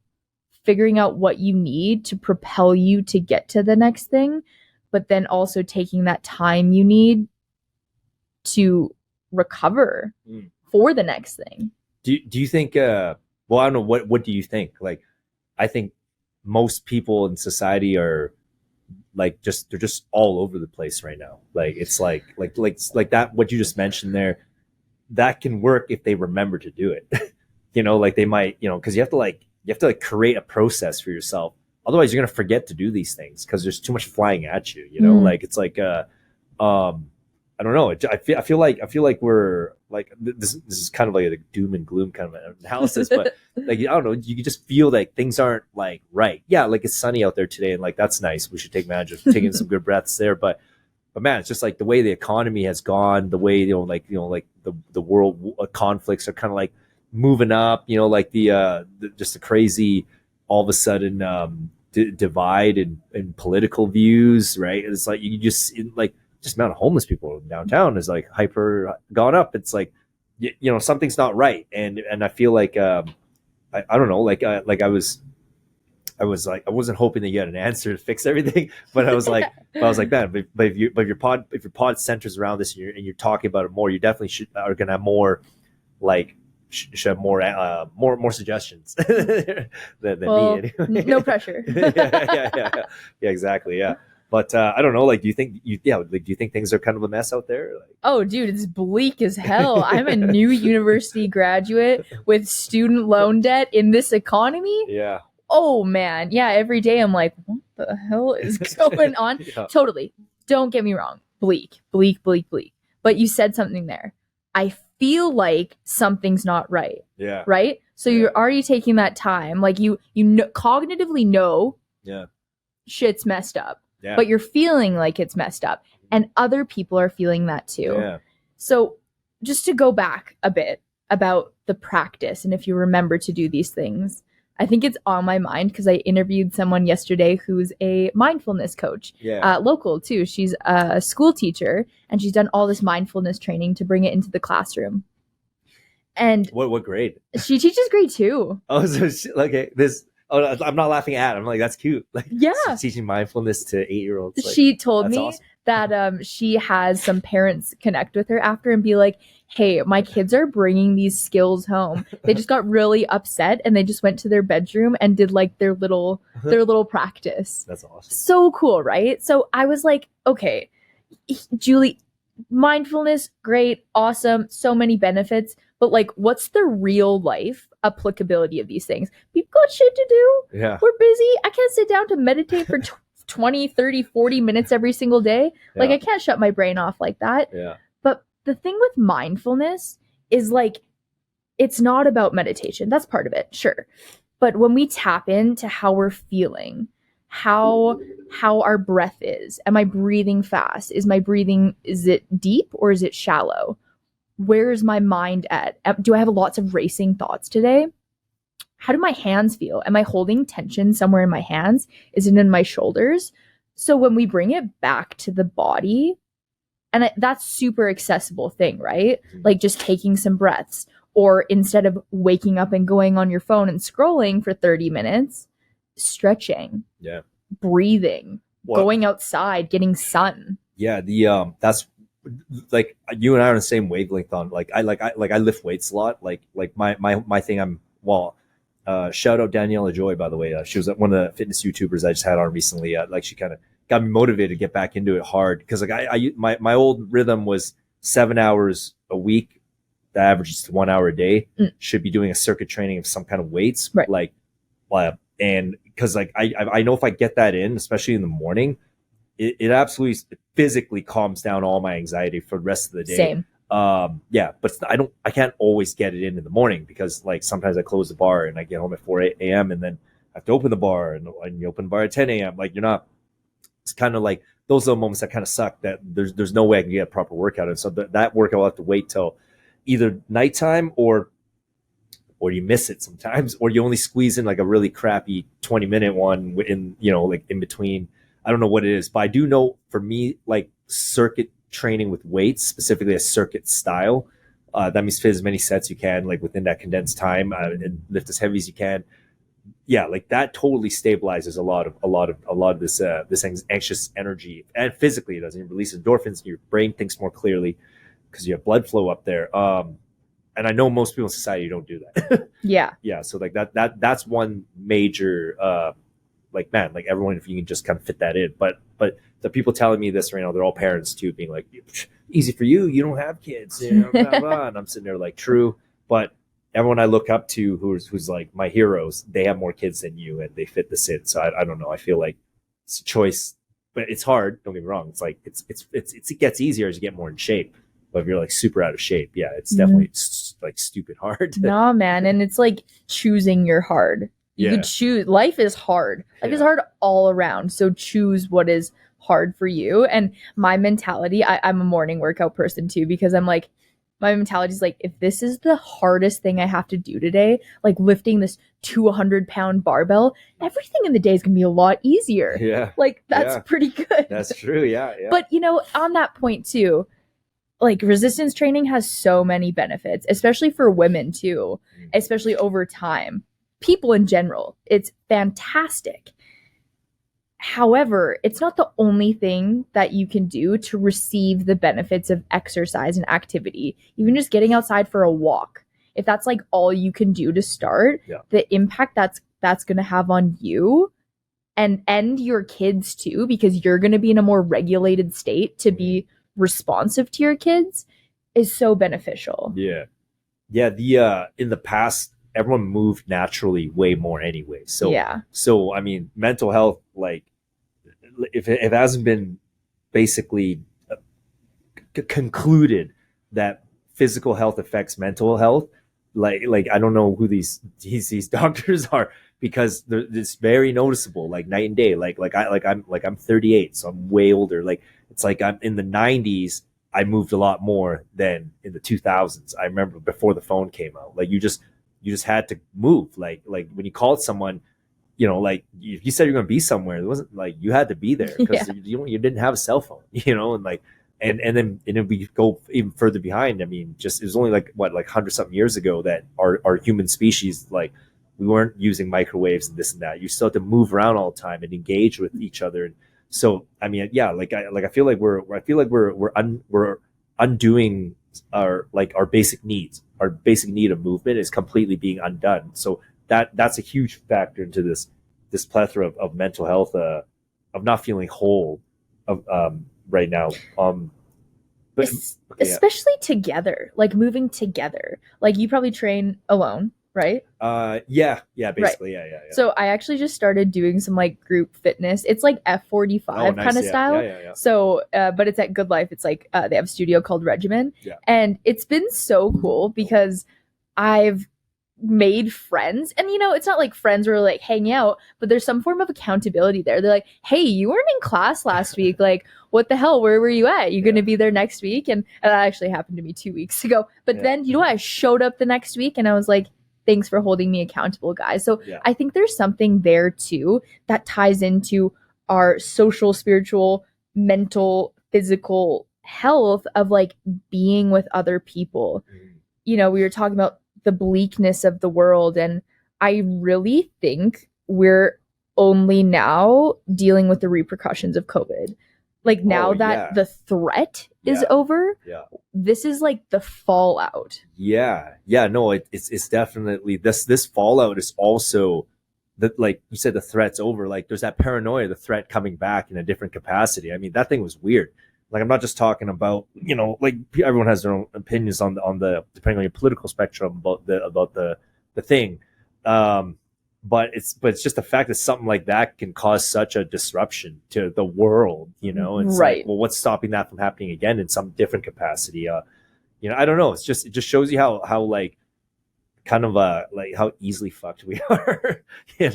figuring out what you need to propel you to get to the next thing, but then also taking that time you need to recover for the next thing. Do you think well, I don't know, what do you think? Like, I think most people in society are like they're just all over the place right now. Like, it's like that, what you just mentioned there, that can work if they remember to do it. You know, like they might, you know, because you have to create a process for yourself. Otherwise, you're gonna forget to do these things because there's too much flying at you. You know, like it's like I don't know. I feel like we're like this is kind of like a doom and gloom kind of analysis, but like, I don't know, you just feel like things aren't like right. Yeah, like it's sunny out there today, and like that's nice. We should take advantage of taking some good breaths there, but man, it's just like the way the economy has gone, the way like the world conflicts are kind of like moving up. You know, like the just the crazy all of a sudden divide in political views, right? And it's like you just like just amount of homeless people downtown is like hyper gone up. It's like you know, something's not right, and I feel like I don't know, like I was I wasn't hoping that you had an answer to fix everything, but I was like, man, but if your pod centers around this, and you're talking about it more, you definitely are gonna have more like should have more suggestions than well, me. Anyway. No pressure. yeah, exactly. Yeah. But I don't know. Like, do you think things are kind of a mess out there? Like, oh, dude, it's bleak as hell. I'm a new university graduate with student loan debt in this economy. Yeah. Oh man, yeah. Every day I'm like, what the hell is going on? Yeah. Totally. Don't get me wrong. Bleak. But you said something there. I feel like something's not right. Yeah. Right. So you're already taking that time. Like you cognitively know. Yeah. shit's messed up, Yeah. but you're feeling like it's messed up, and other people are feeling that too. Yeah. So just to go back a bit about the practice, and if you remember to do these things, I think it's on my mind because I interviewed someone yesterday who's a mindfulness coach, local too. She's a school teacher, and she's done all this mindfulness training to bring it into the classroom. And what grade? She teaches grade 2. Oh, so okay. I'm not laughing at. I'm like, that's cute. Like, yeah, she's teaching mindfulness to 8-year-olds. Like, she told me awesome. that she has some parents connect with her after and be like, hey, my kids are bringing these skills home. They just got really upset and they just went to their bedroom and did like their little practice. That's awesome. So cool, right? So I was like, okay, Julie, mindfulness, great, awesome, so many benefits, but like, what's the real life applicability of these things? We've got shit to do. Yeah. We're busy. I can't sit down to meditate for 20, 30, 40 minutes every single day. Like, I can't shut my brain off like that. Yeah. But the thing with mindfulness is like, it's not about meditation. That's part of it, sure. But when we tap into how we're feeling, how our breath is, am I breathing fast? Is it deep or is it shallow? Where is my mind at? Do I have lots of racing thoughts today? How do my hands feel? Am I holding tension somewhere in my hands? Is it in my shoulders? So when we bring it back to the body, and that's super accessible thing, right? Like just taking some breaths, or instead of waking up and going on your phone and scrolling for 30 minutes, stretching, breathing, going outside, getting sun. Yeah, that's like you and I are on the same wavelength on I lift weights a lot. Like my thing. Shout out Daniela Joy, by the way. She was one of the fitness YouTubers I just had on recently. Like she kind of got me motivated to get back into it hard because like my old rhythm was 7 hours a week. The average is 1 hour a day. Should be doing a circuit training of some kind of weights, right? And because like I know if I get that in, especially in the morning, it absolutely physically calms down all my anxiety for the rest of the day. Same. But I can't always get it in the morning because like sometimes I close the bar and I get home at 4 a.m. and then I have to open the bar and you open the bar at 10 a.m. Like it's kind of like those are the moments that kind of suck that there's no way I can get a proper workout. And so that workout will have to wait till either nighttime or you miss it sometimes, or you only squeeze in like a really crappy 20-minute one in, like in between. I don't know what it is, but I do know for me, like circuit training with weights, specifically a circuit style, that means fit as many sets you can, like within that condensed time, and lift as heavy as you can. Yeah, like that totally stabilizes a lot of this anxious energy, and physically it does. It releases endorphins. Your brain thinks more clearly because you have blood flow up there. And I know most people in society don't do that. Yeah. So like that's one major. Like, man, like everyone, if you can just kind of fit that in. But the people telling me this right now, they're all parents too, being like, easy for you, you don't have kids, blah, blah. And I'm sitting there like, true. But everyone I look up to who's like my heroes, they have more kids than you and they fit this in. So I don't know. I feel like it's a choice, but it's hard. Don't get me wrong. It's like, it gets easier as you get more in shape. But if you're like super out of shape, yeah, it's definitely like stupid hard. No, man. And it's like choosing your hard. You could choose. Life is hard. Life is hard all around. So choose what is hard for you. And my mentality, I'm a morning workout person too, because I'm like, my mentality is like, if this is the hardest thing I have to do today, like lifting this 200-pound barbell, everything in the day is going to be a lot easier. Yeah. Like that's pretty good. That's true. Yeah. But on that point too, like resistance training has so many benefits, especially for women too, especially over time. People in general, it's fantastic. However, it's not the only thing that you can do to receive the benefits of exercise and activity. Even just getting outside for a walk, if that's like all you can do to start, the impact that's going to have on you and your kids too, because you're going to be in a more regulated state to be responsive to your kids, is so beneficial. Yeah. In the past, everyone moved naturally way more anyway. So I mean, mental health, like if it hasn't been basically concluded that physical health affects mental health, like I don't know who these doctors are because it's very noticeable, like night and day. I'm 38, so I'm way older. Like it's like I'm in the 90s. I moved a lot more than in the 2000s. I remember before the phone came out. Like you just had to move. Like when you called someone, like if you said you're going to be somewhere, it wasn't like you had to be there because you didn't have a cell phone, and like and then we go even further behind. I mean, just it was only like 100 something years ago that our human species, like we weren't using microwaves and this and that. You still have to move around all the time and engage with each other. And so, I mean, yeah, I feel like we're undoing our basic needs. Our basic need of movement is completely being undone. So that's a huge factor into this plethora of mental health, of not feeling whole right now. But especially together, like moving together. Like you probably train alone, right? Yeah, basically, right. Yeah. So I actually just started doing some like group fitness. It's like F45 kind of style. Yeah. So, but it's at Good Life. It's like they have a studio called Regimen, and it's been so cool because I've made friends, and it's not like friends where like hang out, but there's some form of accountability there. They're like, hey, you weren't in class last week, like what the hell, where were you at? You gonna be there next week? And that actually happened to me 2 weeks ago, but then I showed up the next week and I was like, thanks for holding me accountable, guys. So I think there's something there too that ties into our social, spiritual, mental, physical health of like being with other people. We were talking about the bleakness of the world, and I really think we're only now dealing with the repercussions of COVID. Like now that the threat is over, this is like the fallout. No, it's definitely this fallout is also that, like you said, the threat's over. Like there's that paranoia, the threat coming back in a different capacity. I mean, that thing was weird. Like I'm not just talking about, like everyone has their own opinions on the depending on your political spectrum about the thing. But it's just the fact that something like that can cause such a disruption to the world, it's right. like, well, what's stopping that from happening again in some different capacity? I don't know. It just shows you how like kind of like how easily fucked we are, And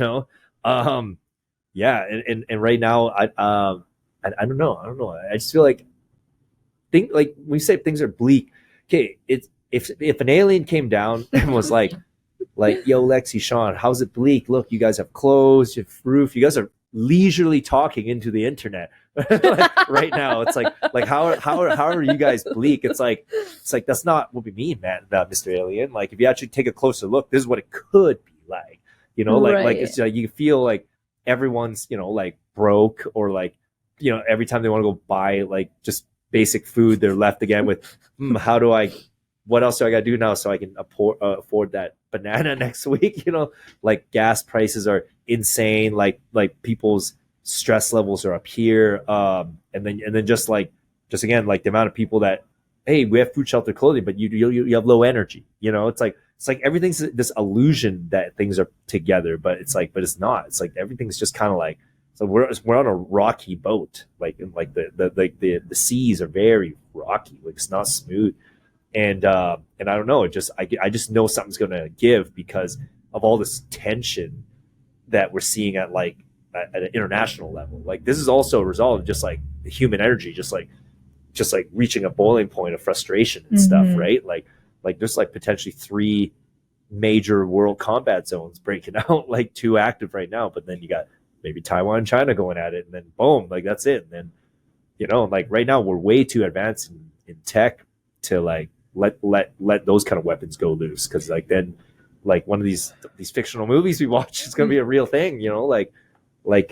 right now I don't know. I just feel like when you say things are bleak, okay, if an alien came down and was like, yo, Lexi, Shawn, how's it bleak? Look, you guys have clothes, you have roof, you guys are leisurely talking into the internet right now. It's like how are you guys bleak? It's like that's not what we mean, man, Mr. Alien. Like if you actually take a closer look, this is what it could be like. Like it's like you feel like everyone's like broke, or like every time they want to go buy like just basic food, they're left again with what else do I gotta do now so I can afford that banana next week? Like gas prices are insane, like people's stress levels are up here, and then just again, like the amount of people that, hey, we have food, shelter, clothing, but you have low energy. It's like everything's this illusion that things are together, but it's not. It's like everything's just kind of like, so we're on a rocky boat, like the seas are very rocky, like it's not smooth, and I don't know, I just know something's gonna give because of all this tension that we're seeing at an international level. Like this is also a result of just like the human energy, just like reaching a boiling point of frustration and stuff, right? Like there's like potentially 3 major world combat zones breaking out, like 2 active right now, but then you got maybe Taiwan and China going at it, and then boom, like that's it. And then like right now we're way too advanced in tech to like let those kind of weapons go loose, because like then like one of these fictional movies we watch is gonna be a real thing, like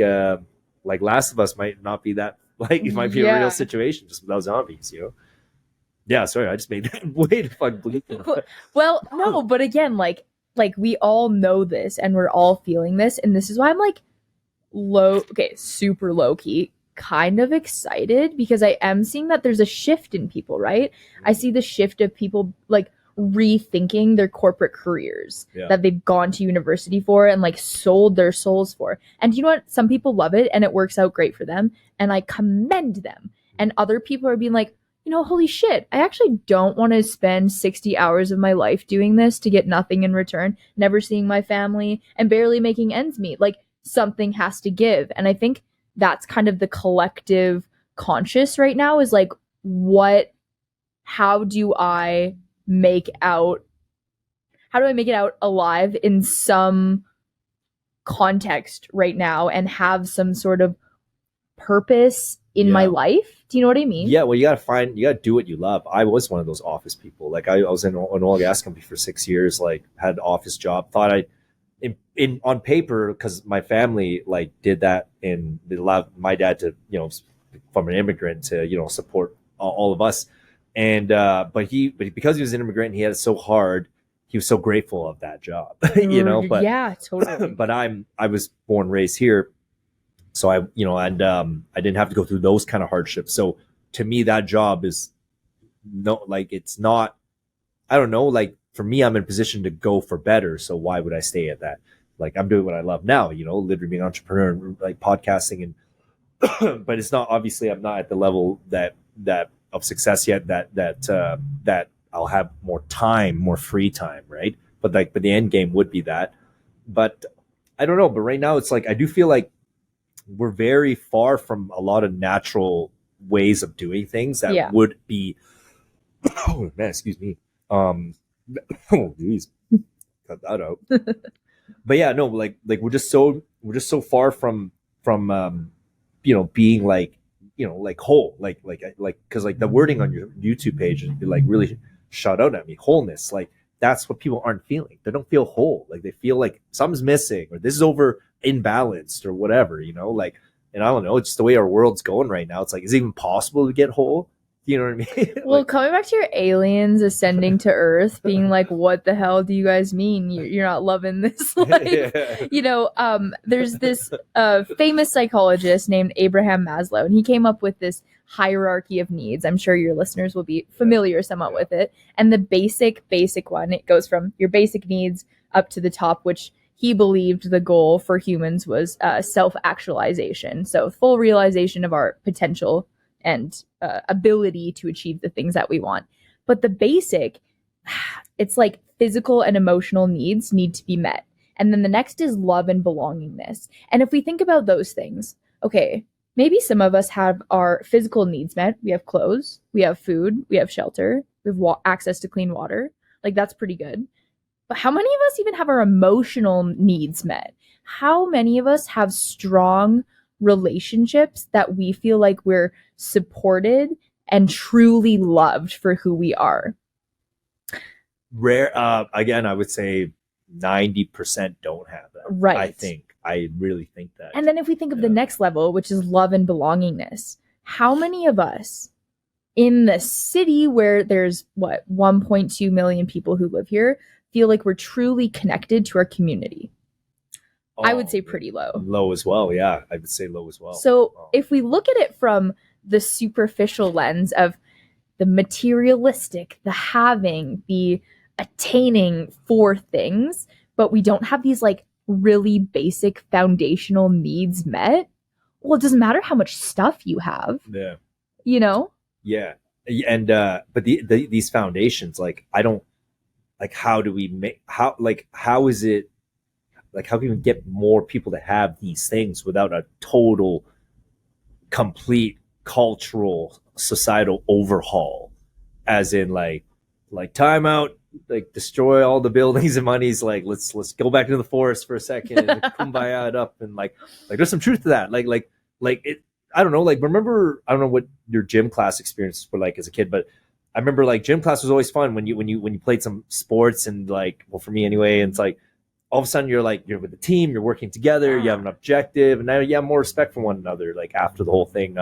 Last of Us might not be that, like it might be a real situation just without zombies, Yeah, sorry, I just made that way to fuck bleak. Well, no, but again, like we all know this and we're all feeling this, and this is why I'm like super low key, kind of excited, because I am seeing that there's a shift in people, right? I see the shift of people like rethinking their corporate careers that they've gone to university for and like sold their souls for. And you know what? Some people love it and it works out great for them, and I commend them. And other people are being like, holy shit, I actually don't want to spend 60 hours of my life doing this to get nothing in return, never seeing my family and barely making ends meet. Like, something has to give. And I think that's kind of the collective conscious right now, is like, how do I make out alive in some context right now and have some sort of purpose in my life? Do you know what I mean? Yeah, well, you gotta do what you love. I was one of those office people. Like, I was in an oil and gas company for 6 years, like had an office job, thought in on paper, because my family like did that, and they allowed my dad to, from an immigrant to, support all of us. And but because he was an immigrant, he had it so hard. He was so grateful of that job, But yeah, totally. But I was born and raised here, so I didn't have to go through those kind of hardships. So to me, that job is it's not. I don't know. Like, for me, I'm in a position to go for better. So why would I stay at that? Like, I'm doing what I love now. Literally being an entrepreneur and like podcasting, and but it's not, obviously I'm not at the level that of success yet that I'll have more time, more free time, right? But the end game would be that. But I don't know. But right now, it's like I do feel like we're very far from a lot of natural ways of doing things that would be. Oh man, excuse me. Oh geez, cut that out. But yeah, no, like we're just so far from being like whole, like because like the wording on your YouTube page is like really shot out at me. Wholeness, like that's what people aren't feeling. They don't feel whole. Like, they feel like something's missing, or this is over imbalanced, or whatever, like. And I don't know, it's just the way our world's going right now. It's like, is it even possible to get whole? You know what I mean? Well, coming back to your aliens ascending to Earth, being like, what the hell do you guys mean? You're not loving this life. There's this famous psychologist named Abraham Maslow, and he came up with this hierarchy of needs. I'm sure your listeners will be familiar somewhat with it. And the basic one, it goes from your basic needs up to the top, which he believed the goal for humans was self-actualization. So full realization of our potential and ability to achieve the things that we want. But the basic, it's like physical and emotional needs need to be met. And then the next is love and belongingness. And if we think about those things, okay, maybe some of us have our physical needs met. We have clothes, we have food, we have shelter, we have access to clean water. Like, that's pretty good. But how many of us even have our emotional needs met? How many of us have strong relationships that we feel like we're supported and truly loved for who we are? Rare. Again, I would say 90% don't have that. Right. I really think that. And then if we think of the next level, which is love and belongingness, how many of us in the city where there's 1.2 million people who live here feel like we're truly connected to our community? I would say pretty low. Low as well, yeah. I would say low as well. So if we look at it from the superficial lens of the materialistic, the having, the attaining for things, but we don't have these like really basic foundational needs met, well, it doesn't matter how much stuff you have. Yeah. Yeah. And but these foundations, like, I don't, like, how do we make, how is it, like, how can we get more people to have these things without a total, complete cultural, societal overhaul? As in, like time out, like, destroy all the buildings and monies. Like, let's go back into the forest for a second and kumbaya it up. And like there's some truth to that. Like it. I don't know. Like, remember, I don't know what your gym class experiences were like as a kid, but I remember like gym class was always fun when you played some sports, and like, well, for me anyway, and it's like, all of a sudden you're with the team, you're working together, you have an objective, and now you have more respect for one another, like, after the whole thing.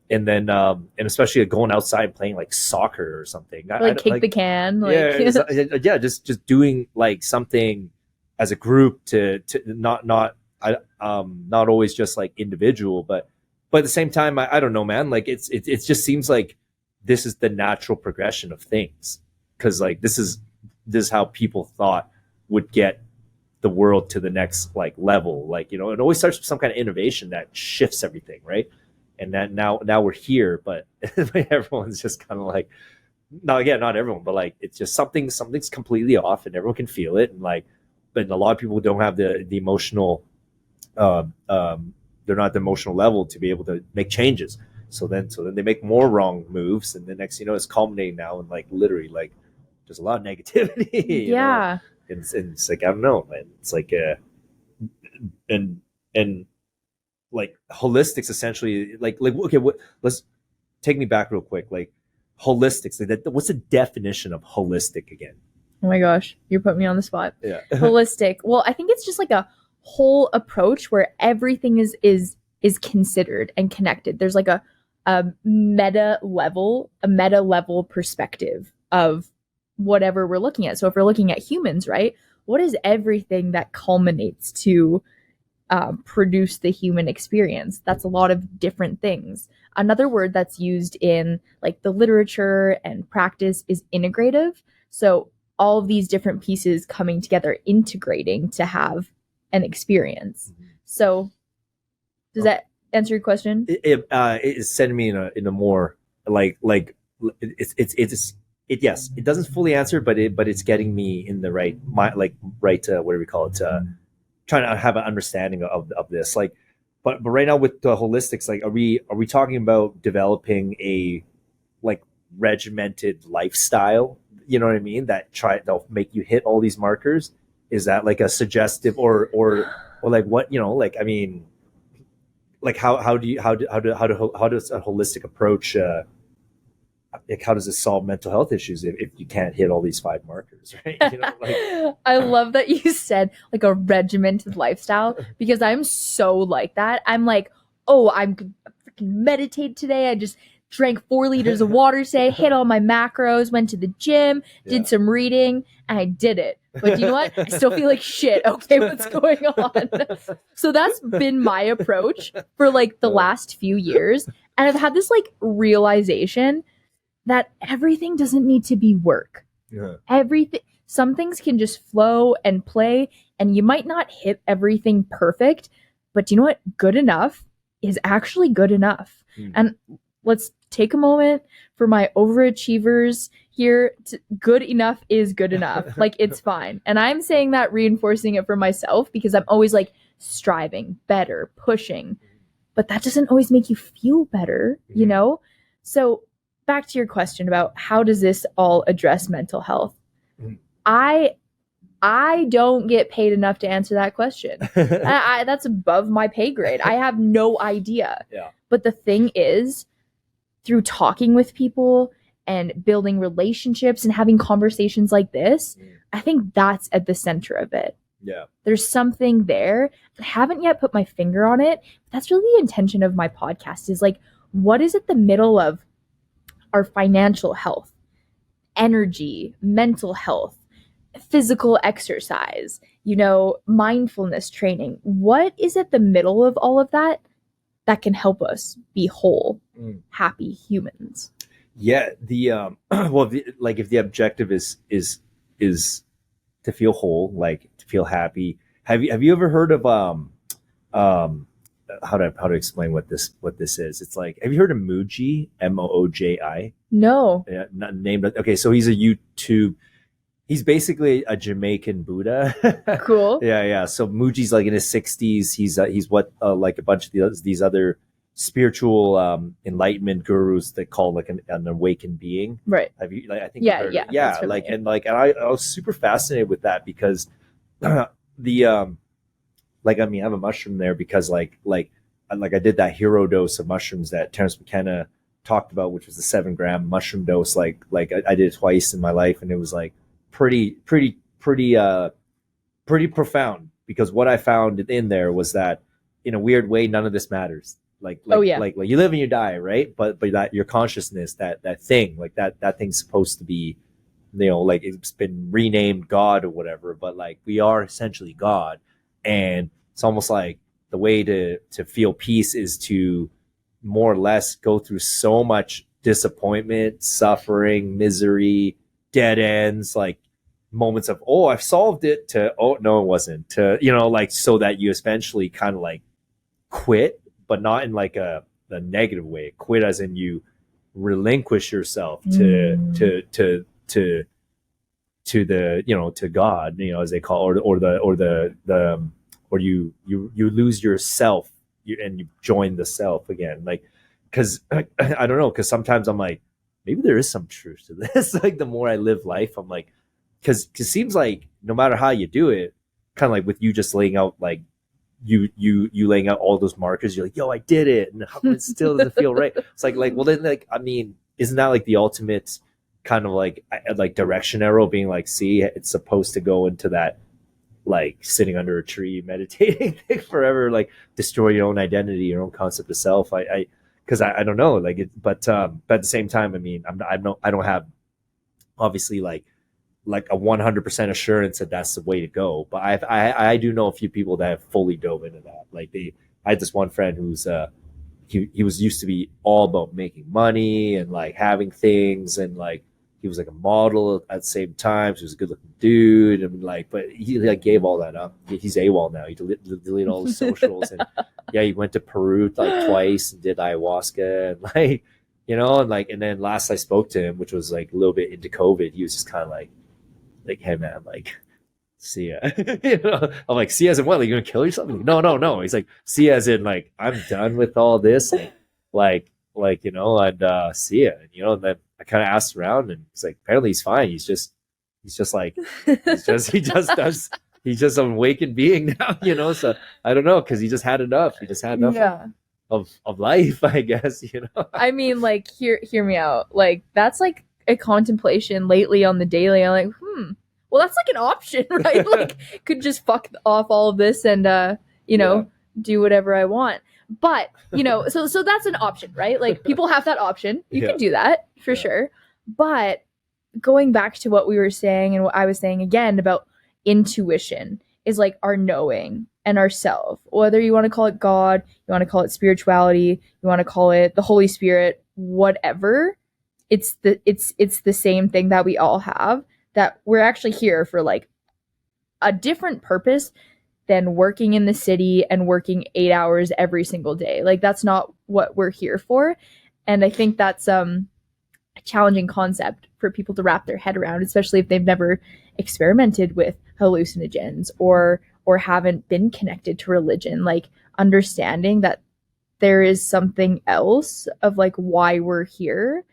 And then, and especially going outside and playing like soccer or something. Kick the can. Yeah, just doing like something as a group to not always just like individual, but at the same time, I don't know, man. Like, it just seems like this is the natural progression of things, because like this is how people thought would get the world to the next like level. Like, it always starts with some kind of innovation that shifts everything, right? and that now we're here, but everyone's just kind of like, no, again, not everyone, but like it's just something's completely off, and everyone can feel it, and like, but a lot of people don't have the emotional, they're not the emotional level to be able to make changes. So then they make more wrong moves, and the next thing you know, it's culminating now, and like literally like there's a lot of negativity. Yeah. And it's like, I don't know, man. It's like and like holistics essentially like okay, let's take me back real quick. Like holistics, like what's the definition of holistic again? Oh my gosh, you put me on the spot. Yeah. Holistic. Well, I think it's just like a whole approach where everything is considered and connected. There's like a meta level perspective of whatever we're looking at. So if we're looking at humans, right, what is everything that culminates to produce the human experience? That's a lot of different things. Another word that's used in like the literature and practice is integrative. So all of these different pieces coming together, integrating to have an experience. So does that answer your question? It is sending me in a more like yes, it doesn't fully answer, but it's getting me in the right what do we call it, trying to have an understanding of this, like, but right now with the holistics, like, are we talking about developing a like regimented lifestyle, you know what I mean, they'll make you hit all these markers? Is that like a suggestive or like what, you know, like, I mean, like how does a holistic approach like how does it solve mental health issues if you can't hit all these 5 markers, right? You know, like, I love that you said like a regimented lifestyle, because I'm so like that. I'm like, oh, I'm freaking meditate today. I just drank 4 liters of water today, hit all my macros, went to the gym, did some reading, and I did it. But you know what? I still feel like shit. Okay, what's going on? So that's been my approach for like the last few years. And I've had this like realization that everything doesn't need to be work. Yeah. Some things can just flow and play, and you might not hit everything perfect, but do you know what? Good enough is actually good enough. And let's take a moment for my overachievers here. Good enough is good enough. Like, it's fine. And I'm saying that, reinforcing it for myself, because I'm always like striving, better, pushing. But that doesn't always make you feel better, you know? So back to your question about how does this all address mental health? I don't get paid enough to answer that question. That's above my pay grade. I have no idea. Yeah. But the thing is, through talking with people and building relationships and having conversations like this, I think that's at the center of it. Yeah. There's something there. I haven't yet put my finger on it. But that's really the intention of my podcast, is like, what is at the middle of our financial health, energy, mental health, physical exercise, you know, mindfulness training? What is at the middle of all of that that can help us be whole, happy humans? Yeah. The like if the objective is to feel whole, like to feel happy. Have you ever heard of how to explain what this is? It's like, have you heard of Mooji? Mooji? No. Yeah, not named. Okay, so he's a YouTube. He's basically a Jamaican Buddha. Cool. Yeah. So Mooji's like in his 60s. He's what like a bunch of these other spiritual enlightenment gurus that call like an awakened being. Right. Have you? Like, I think. Yeah. And I was super fascinated with that, because like, I mean, I have a mushroom there because like I did that hero dose of mushrooms that Terence McKenna talked about, which was the 7-gram mushroom dose. Like I did it twice in my life, and it was like pretty profound, because what I found in there was that in a weird way, none of this matters. Like you live and you die, right? But that your consciousness, that thing, like that thing's supposed to be, you know, like it's been renamed God or whatever, but like we are essentially God. And it's almost like the way to feel peace is to more or less go through so much disappointment, suffering, misery, dead ends, like moments of, oh, I've solved it, to, oh, no, it wasn't, to, you know, like, so that you eventually kind of like quit, but not in like a the negative way. Quit as in you relinquish yourself to the, you know, to God, you know, as they call, or you lose yourself, and you join the self again. Like, because I don't know, because sometimes I'm like, maybe there is some truth to this. Like, the more I live life, I'm like, because it seems like no matter how you do it, kind of like with you just laying out, like you laying out all those markers, you're like, yo, I did it, and how come it still doesn't feel right? It's like, well, then, like, I mean, isn't that like the ultimate kind of like direction arrow, being like, see, it's supposed to go into that, like sitting under a tree meditating forever, like destroy your own identity, your own concept of self. Because I don't know, like it, but at the same time, I mean, I don't have obviously like a 100% assurance that that's the way to go, but I do know a few people that have fully dove into that. Like I had this one friend who's he was used to be all about making money and like having things, and like he was like a model at the same time. So he was a good looking dude, and like, but he like gave all that up. He's AWOL now. He deleted all the socials, and yeah, he went to Peru like twice and did ayahuasca, and like, you know, and like, and then last I spoke to him, which was like a little bit into COVID, he was just kind of like, hey man, like, see ya. You know, I'm like, see as in what? Like, you're gonna kill yourself? Like, no. He's like, see as in like, I'm done with all this, like you know, and see ya. And, you know, and then I kind of asked around, and it's like, apparently he's fine. He's just like, he's just an awakened being now, you know. So I don't know, because he just had enough. He just had enough of life, I guess, you know. I mean, like, hear me out. Like, that's like a contemplation lately on the daily. I'm like, well, that's like an option, right? Like, could just fuck off all of this and you know, do whatever I want. But, you know, so that's an option, right? Like, people have that option. You can do that for sure. But going back to what we were saying and what I was saying again about intuition is like our knowing and our self. Whether you want to call it God, you want to call it spirituality, you want to call it the Holy Spirit, whatever, it's the same thing that we all have, that we're actually here for like a different purpose than working in the city and working 8 hours every single day. Like, that's not what we're here for. And I think that's a challenging concept for people to wrap their head around, especially if they've never experimented with hallucinogens or haven't been connected to religion. Like, understanding that there is something else of like why we're here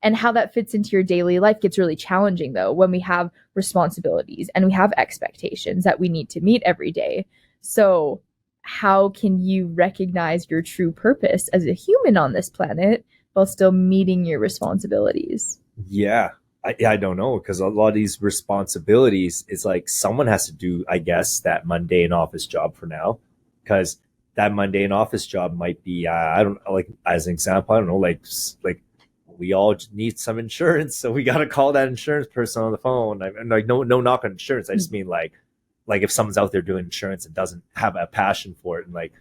and how that fits into your daily life gets really challenging, though, when we have responsibilities and we have expectations that we need to meet every day. So how can you recognize your true purpose as a human on this planet while still meeting your responsibilities? Yeah, I don't know, because a lot of these responsibilities, it's like someone has to do, I guess, that mundane office job for now, because that mundane office job might be, I don't, like, as an example, I don't know, like we all need some insurance, so we got to call that insurance person on the phone. I'm like, no knock on insurance. I just mean like if someone's out there doing insurance and doesn't have a passion for it, and like,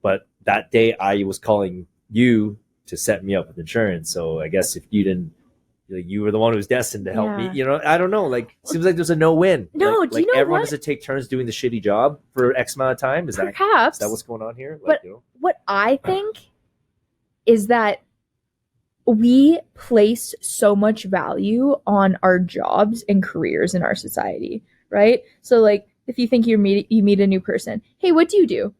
but that day I was calling you to set me up with insurance. So I guess if you didn't, like, you were the one who was destined to help me. You know, I don't know. Like, it seems like there's a no-win. No, do you know everyone what? has to take turns doing the shitty job for X amount of time. Is Perhaps. that what's going on here? Like, but you know? What I think is that we place so much value on our jobs and careers in our society, right? So like, if you think you meet a new person, hey, what do you do?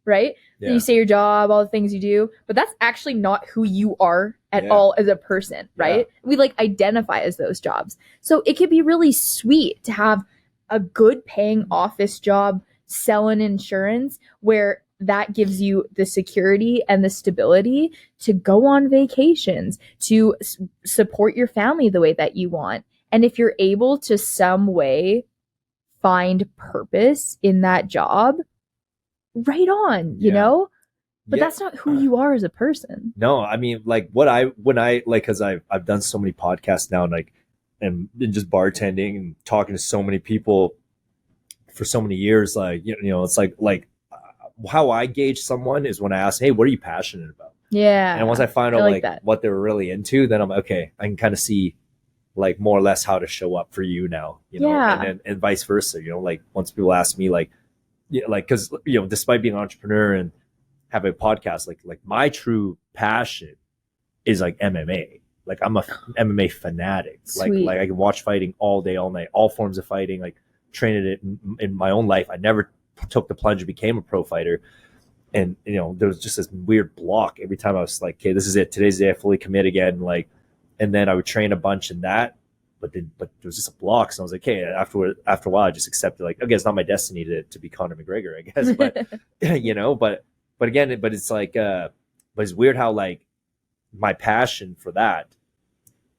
Right? Yeah. You say your job, all the things you do, but that's actually not who you are at all as a person, right? Yeah. We like identify as those jobs. So it could be really sweet to have a good paying office job selling insurance where that gives you the security and the stability to go on vacations, to support your family the way that you want. And if you're able to some way find purpose in that job, right on, you know? But that's not who you are as a person. No, I mean, like when I like, cause I've done so many podcasts now, and like, and just bartending and talking to so many people for so many years, like, you know, it's like how I gauge someone is when I ask, hey, what are you passionate about? Yeah. And once I find out like what they're really into, then I'm like, okay, I can kind of see like more or less how to show up for you now, you know, and vice versa, you know, like once people ask me like, yeah, like, cause you know, despite being an entrepreneur and have a podcast. Like my true passion is like MMA. Like I'm a MMA fanatic. Sweet. Like I can watch fighting all day, all night, all forms of fighting. Like trained it in my own life. I never took the plunge and became a pro fighter. And there was just this weird block every time I was like, okay, this is it. Today's the day I fully commit again. Like, and then I would train a bunch in that, but there was just a block. So I was like, hey, after a while, I just accepted like, okay, it's not my destiny to be Conor McGregor, I guess. But but again, but it's like, but it's weird how like my passion for that,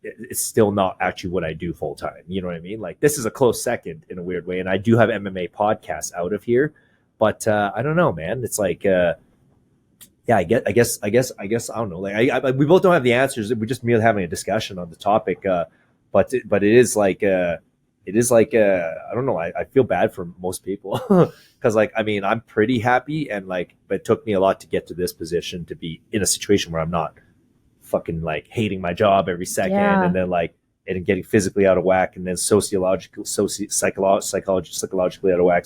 it's still not actually what I do full time. You know what I mean? Like this is a close second in a weird way. And I do have MMA podcasts out of here, but I don't know, man. It's like, yeah, I guess, I don't know. Like we both don't have the answers. We're just merely having a discussion on the topic. But it is like, I don't know. I feel bad for most people because like, I mean, I'm pretty happy and like, but it took me a lot to get to this position to be in a situation where I'm not fucking like hating my job every second and then like and getting physically out of whack and then psychologically out of whack,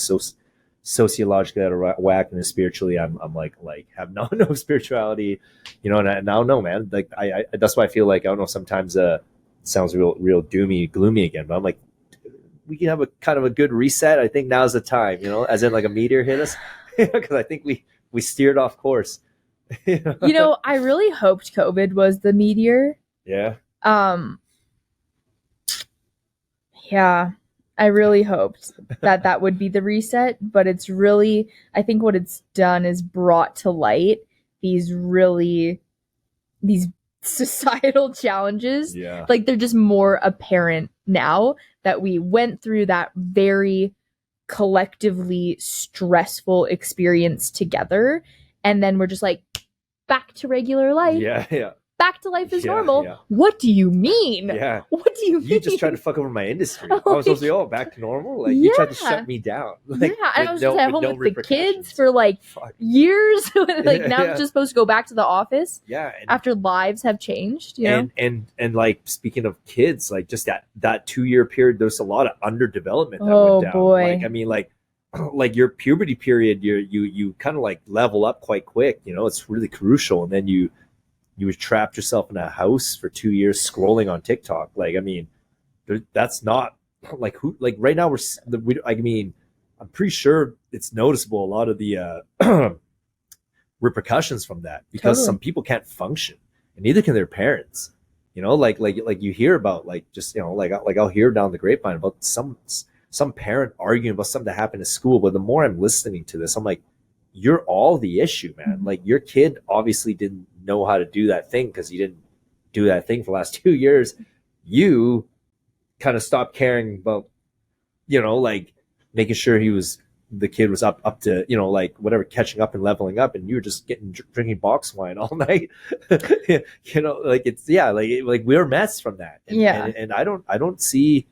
sociologically out of whack, and then spiritually I'm like have no spirituality, and I don't know, man. Like I that's why I feel like I don't know, sometimes sounds real doomy, gloomy again, but I'm like, we can have a kind of a good reset. I think now's the time, as in like a meteor hit us, because I think we steered off course. I really hoped COVID was the meteor. Yeah. Yeah, I really hoped that would be the reset, but it's really, I think what it's done is brought to light these societal challenges. Yeah. Like they're just more apparent now that we went through that very collectively stressful experience together. And then we're just like, back to regular life. Yeah. Back to life as normal. Yeah. What do you mean? Yeah. What do you mean? You just tried to fuck over my industry. I was supposed to be back to normal. Like you tried to shut me down. Like, and I was just at home with the kids for like years. Like now I'm just supposed to go back to the office. Yeah. After lives have changed. And like speaking of kids, like just that 2-year period, there's a lot of underdevelopment that went down. Boy. Like I mean, like your puberty period, you kind of like level up quite quick. It's really crucial, and then you trapped yourself in a house for 2 years scrolling on TikTok. Like, I mean, that's not like who, like right now I mean, I'm pretty sure it's noticeable, a lot of the repercussions from that, because some people can't function and neither can their parents, like you hear about like, just, like I'll hear down the grapevine about some parent arguing about something that happened at school. But the more I'm listening to this, I'm like, you're all the issue, man. Like your kid obviously didn't know how to do that thing because he didn't do that thing for the last 2 years. You kind of stopped caring about, like making sure the kid was up to, like whatever, catching up and leveling up, and you were just drinking box wine all night. Like it's, like we're a mess from that. And I don't see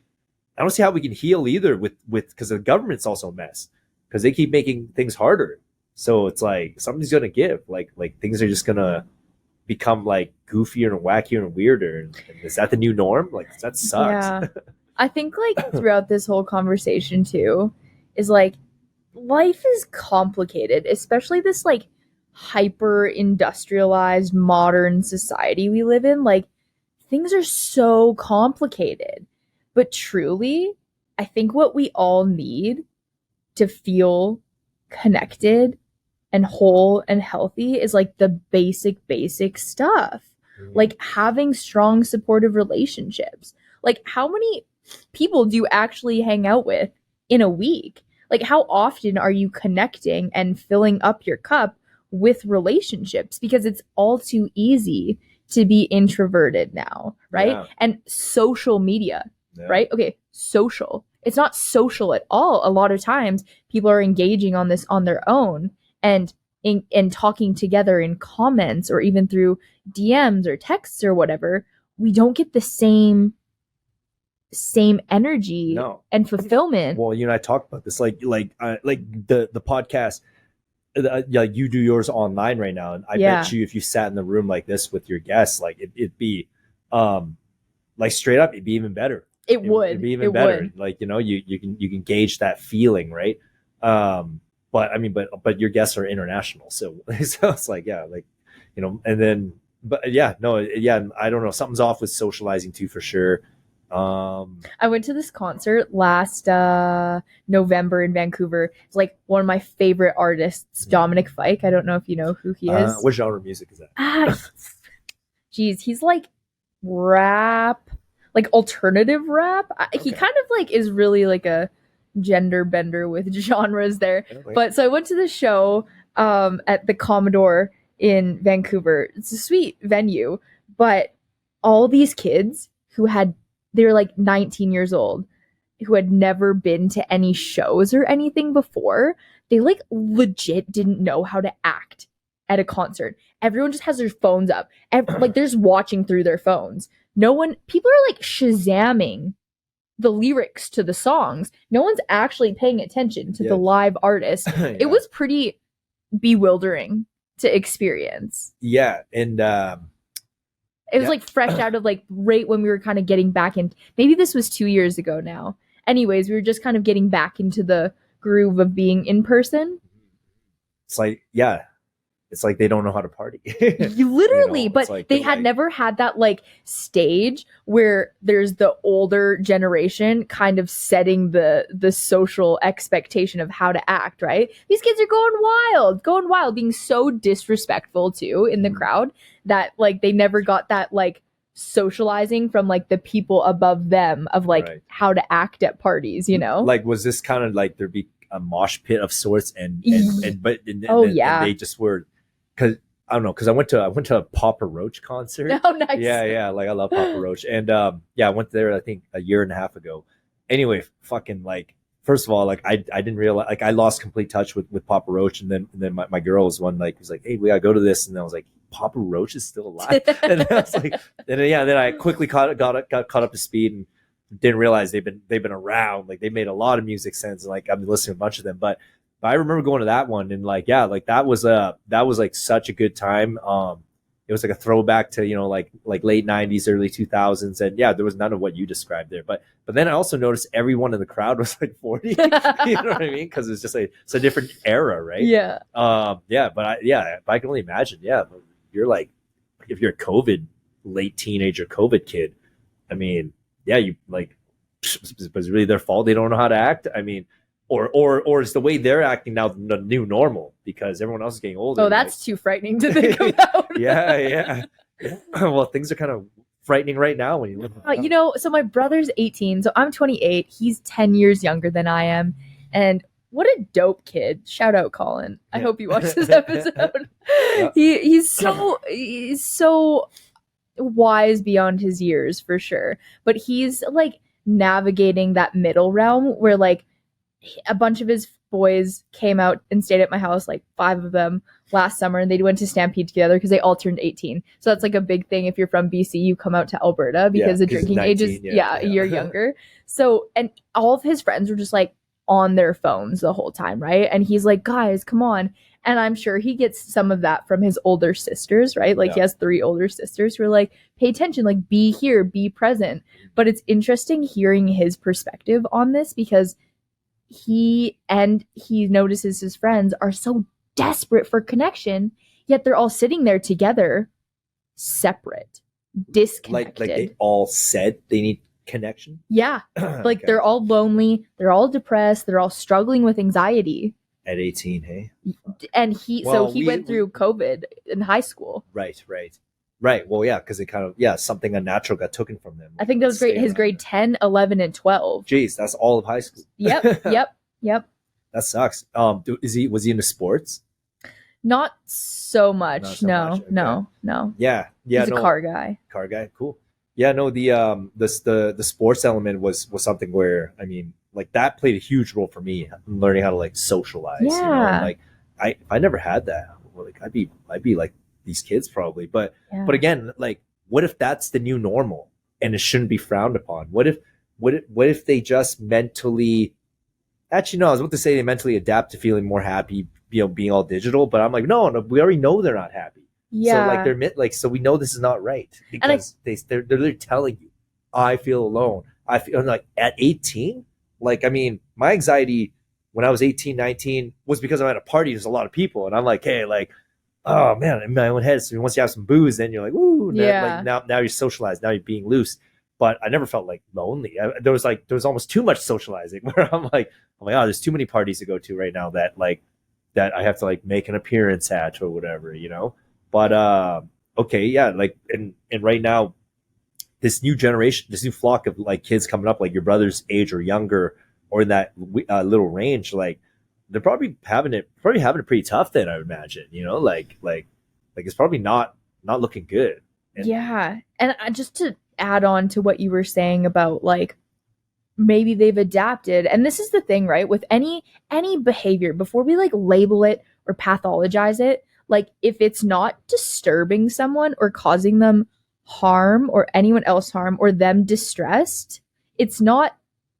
how we can heal either with because the government's also a mess because they keep making things harder. So it's like something's gonna give. Like things are just gonna become like goofier and wackier and weirder. And is that the new norm? Like that sucks. Yeah. I think like throughout this whole conversation too is like life is complicated, especially this like hyper industrialized modern society we live in. Like things are so complicated. But truly, I think what we all need to feel connected and whole and healthy is like the basic stuff. Like having strong supportive relationships. Like how many people do you actually hang out with in a week? Like how often are you connecting and filling up your cup with relationships? Because it's all too easy to be introverted now, right? Yeah. And social media, right? Okay, social. It's not social at all. A lot of times people are engaging on this on their own and talking together in comments or even through DMs or texts or whatever. We don't get the same energy and fulfillment. Well, I talked about this, like the podcast, like you do yours online right now, and I bet you if you sat in the room like this with your guests, like it'd be, like straight up, it'd be even better. It'd be even better. Like you can gauge that feeling, right? but I mean, but your guests are international, so so it's like, yeah, like, you know, and then, but yeah, no, yeah, I don't know, something's off with socializing too, for sure. I went to this concert last November in Vancouver. It's like one of my favorite artists, Dominic Fike. I don't know if you know who he is. What genre of music is that? Geez, he's like rap, like alternative rap. Okay. He kind of like is really like a gender bender with genres there. Okay. But so I went to the show at the Commodore in Vancouver. It's a sweet venue, but all these kids they were like 19 years old, who had never been to any shows or anything before. They like legit didn't know how to act at a concert. Everyone just has their phones up. Like they're just watching through their phones. People are like Shazamming the lyrics to the songs. No one's actually paying attention to the live artist. Yeah. It was pretty bewildering to experience. Yeah. And it was like fresh out of like right when we were kind of getting back in. Maybe this was 2 years ago now. Anyways, we were just kind of getting back into the groove of being in person. It's like, yeah, it's like they don't know how to party. Literally, you know, but like they had never had that like stage where there's the older generation kind of setting the social expectation of how to act, right? These kids are going wild, being so disrespectful too in the crowd that like they never got that like socializing from like the people above them of like how to act at parties, you know? Like, was this kind of like there'd be a mosh pit of sorts and they just were, because I don't know, because I went to a Papa Roach concert. Oh, nice. Yeah, like I love Papa Roach, and I went there I think a year and a half ago. Anyway, fucking like, first of all, like I didn't realize, like I lost complete touch with Papa Roach, and then my girl was like, hey, we gotta go to this, and then I was like, Papa Roach is still alive, and I was like, then I quickly got caught up to speed and didn't realize they've been around. Like they made a lot of music since, and like I've been listening to a bunch of them, but I remember going to that one and like, yeah, like that was like such a good time. It was like a throwback to, you know, like late 90s, early 2000s, and yeah, there was none of what you described there. But then I also noticed everyone in the crowd was like 40. You know what I mean? Because it's just like it's a different era, right? Yeah. But I can only imagine. Yeah, you're like, if you're a COVID late teenager COVID kid, I mean, yeah, you like, was it really their fault? They don't know how to act. I mean, or is the way they're acting now the new normal because everyone else is getting older? Oh, that's like, too frightening to think about. yeah. Well, things are kind of frightening right now when you look. You know, so my brother's 18, so I'm 28. He's 10 years younger than I am, and what a dope kid! Shout out, Colin. I hope you watch this episode. Yeah. He's so wise beyond his years for sure, but he's like navigating that middle realm where like a bunch of his boys came out and stayed at my house, like 5 of them last summer, and they went to Stampede together because they all turned 18. So that's like a big thing. If you're from BC, you come out to Alberta because the drinking 19, age is a year younger. So, and all of his friends were just like on their phones the whole time, right? And he's like, guys, come on. And I'm sure he gets some of that from his older sisters, right? Like he has 3 older sisters who are like, pay attention, like be here, be present. But it's interesting hearing his perspective on this because he notices his friends are so desperate for connection, yet they're all sitting there together, separate, disconnected. Like they all said they need connection. Yeah, like they're all lonely, they're all depressed, they're all struggling with anxiety. At 18, hey. And he went through COVID in high school. Right. Well, yeah, because it kind of something unnatural got taken from them. I think that was great. His grade 10, 11, and 12. Jeez, that's all of high school. Yep. That sucks. Was he into sports? Not so much. No. Yeah. He's a car guy. Car guy, cool. Yeah, no, the sports element was something where, I mean, like that played a huge role for me learning how to like socialize. Yeah. You know? Like I never had that. Like I'd be like these kids probably, but again, like what if that's the new normal and it shouldn't be frowned upon? What if they just mentally, actually no, I was about to say they mentally adapt to feeling more happy, you know, being all digital, but I'm like, no, we already know they're not happy. Yeah. So like so we know this is not right because they're literally telling you, I feel alone. I feel like at 18, like, I mean, my anxiety when I was 18, 19 was because I'm at a party. There's a lot of people, and I'm like, hey, like, oh man, in my own head. So once you have some booze, then you're like, ooh, Yeah. like now you're socialized. Now you're being loose. But I never felt like lonely. There was almost too much socializing where I'm like, oh, there's too many parties to go to right now that I have to like make an appearance at or whatever, you know. But okay, yeah, like and right now, this new generation, this new flock of like kids coming up, like your brother's age or younger, or in that little range, like they're probably having it pretty tough. Then I would imagine, you know, like it's probably not looking good. And, yeah, and just to add on to what you were saying about like maybe they've adapted, and this is the thing, right, with any behavior, before we like label it or pathologize it, like if it's not disturbing someone or causing them harm or anyone else harm or them distressed, it's not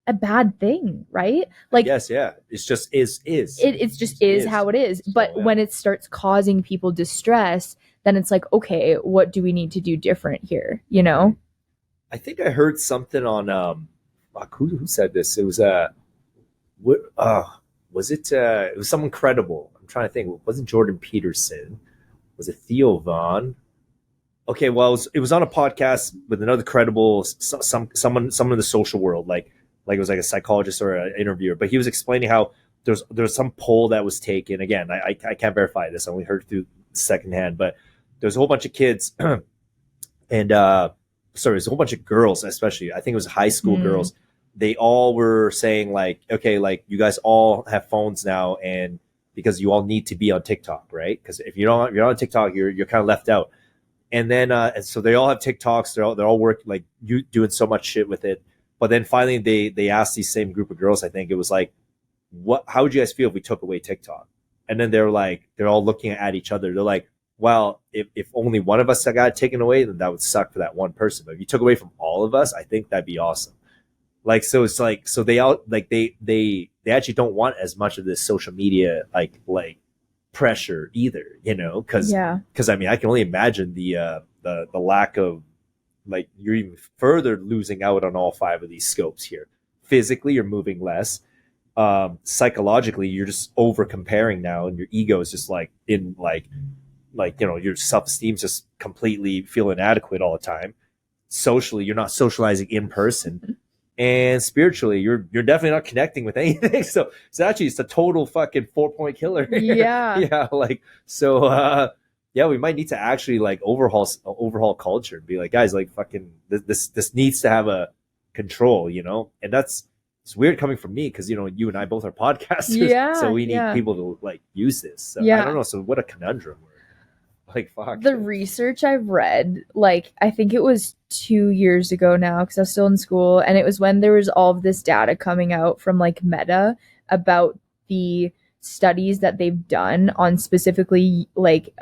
a bad thing, right? Like yes, yeah, it's just is it's just is how it is. But so, yeah. When it starts causing people distress, then it's like, okay, what do we need to do different here, you know? I think I heard something on who said this? It was was it it was someone credible. I'm trying to think. It wasn't Jordan Peterson. Was it Theo Vaughn? Okay, well, it was on a podcast with another credible someone in the social world, like it was like a psychologist or an interviewer. But he was explaining how there's some poll that was taken. Again, I can't verify this. I only heard through secondhand, but there's a whole bunch of kids and there's a whole bunch of girls, especially I think it was high school girls. They all were saying like, okay, like you guys all have phones now, and because you all need to be on TikTok, right? Because if you're not on TikTok, you're kind of left out. And then and so they all have TikToks. They're all working, like you doing so much shit with it. But then finally they asked these same group of girls, I think it was like, how would you guys feel if we took away TikTok? And then they're all looking at each other. They're like, well, if only one of us got taken away, then that would suck for that one person. But if you took away from all of us, I think that'd be awesome. Like, so it's like, so they actually don't want as much of this social media, like pressure either, you know? Cause I mean, I can only imagine the lack of, like, you're even further losing out on all 5 of these scopes here. Physically, you're moving less. Psychologically, you're just over comparing now, and your ego is just like in like, you know, your self-esteem's just completely feel inadequate all the time. Socially, you're not socializing in person. And spiritually, you're definitely not connecting with anything. So actually, it's a total fucking 4-point killer. Yeah. Yeah. Like, so, yeah, we might need to actually like overhaul culture and be like, guys, like fucking this needs to have a control, you know? And it's weird coming from me because, you know, you and I both are podcasters. Yeah. So we need people to like use this. So I don't know. So what a conundrum. Like, fuck. The research I've read, like, I think it was 2 years ago now, because I was still in school, and it was when there was all of this data coming out from like Meta about the studies that they've done on specifically like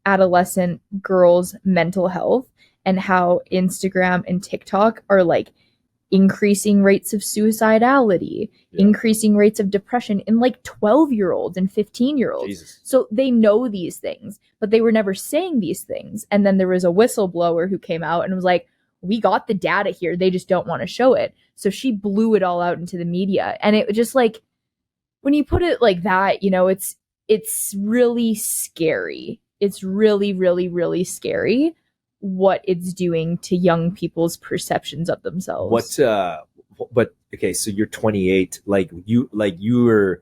adolescent girls' mental health, and how Instagram and TikTok are like increasing rates of suicidality, increasing rates of depression in like 12-year-olds and 15-year-olds. Jesus. So they know these things, but they were never saying these things. And then there was a whistleblower who came out and was like, we got the data here, they just don't want to show it. So she blew it all out into the media. And it just like, when you put it like that, you know, it's really scary. It's really, really, really scary what it's doing to young people's perceptions of themselves. But okay, so you're 28. Like you were,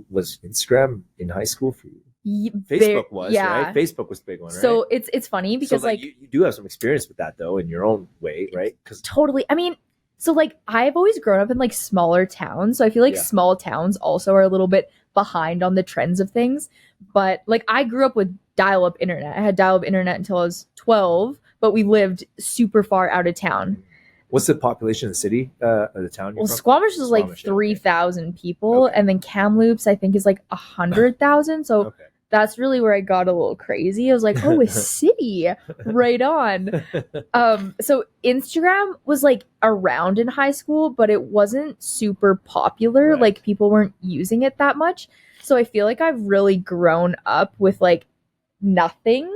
was Instagram in high school for you? Facebook was, right? Facebook was the big one, right? So it's funny because so, like you do have some experience with that though in your own way, right? Because totally. I mean, so like I've always grown up in like smaller towns, so I feel like small towns also are a little bit behind on the trends of things. But like I grew up with dial-up internet. I had dial-up internet until I was 12, but we lived super far out of town. What's the population of the city, of the town you're from? Squamish is like 3,000 people, and then Kamloops I think is like 100,000. So that's really where I got a little crazy. I was like, oh, a city, right on. So Instagram was like around in high school, but it wasn't super popular. Right. Like people weren't using it that much. So I feel like I've really grown up with like nothing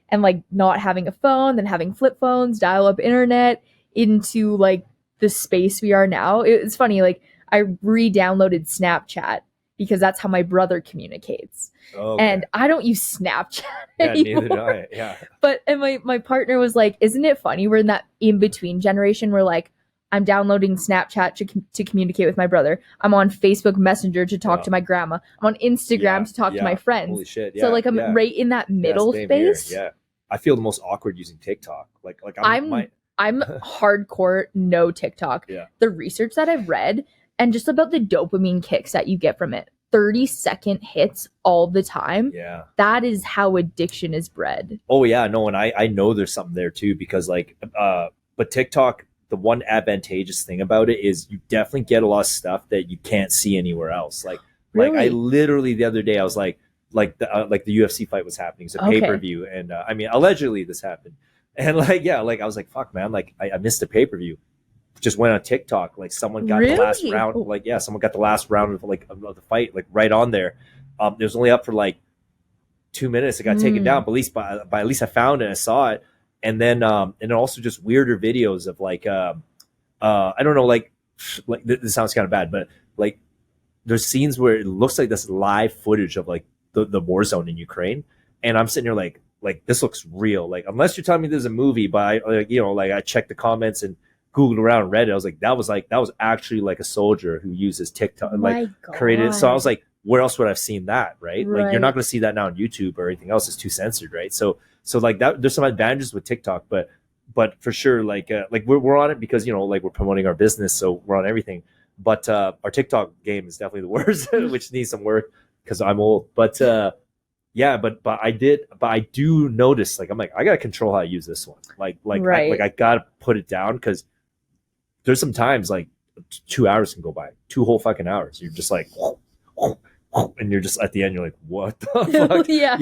and like not having a phone, then having flip phones, dial-up internet, into like the space we are now. It's funny, like I re-downloaded Snapchat because that's how my brother communicates. Okay. And I don't use Snapchat Yeah, anymore. neither do I. Yeah. But and my partner was like, isn't it funny? We're in that in-between generation where like I'm downloading Snapchat to communicate with my brother. I'm on Facebook Messenger to talk to my grandma. I'm on Instagram to talk to my friends. Holy shit. Yeah, so like I'm right in that middle space. Here. Yeah. I feel the most awkward using TikTok. Like I'm hardcore no TikTok. Yeah. The research that I've read and just about the dopamine kicks that you get from it. 30-second hits all the time. Yeah. That is how addiction is bred. Oh yeah, no, and I know there's something there too, because like but TikTok, the one advantageous thing about it is you definitely get a lot of stuff that you can't see anywhere else. Like I literally the other day I was like the UFC fight was happening, it's a pay-per-view, and I mean allegedly this happened, and like I was like, fuck man, like I missed a pay-per-view. Just went on TikTok, like someone got the last round, someone got the last round of the fight, like right on there. It was only up for like 2 minutes. It got taken down, but at least I found it, I saw it. And then also just weirder videos of like I don't know, like this sounds kind of bad, but like there's scenes where it looks like this live footage of like the war zone in Ukraine, and I'm sitting here like this looks real. Like unless you're telling me there's a movie, but I checked the comments and Googled around and read it. I was like, that was actually like a soldier who uses TikTok and like created it. So I was like, where else would I have seen that? Right. Like you're not going to see that now on YouTube or anything else. It's too censored. Right. So like that, there's some advantages with TikTok, but for sure, like we're on it because, like we're promoting our business. So we're on everything, but our TikTok game is definitely the worst, which needs some work because I'm old, but I do notice, like, I'm like, I got to control how I use this one. I got to put it down because there's some times like 2 hours can go by, 2 whole fucking hours. You're just like, and you're just at the end, you're like, what the fuck? Yeah.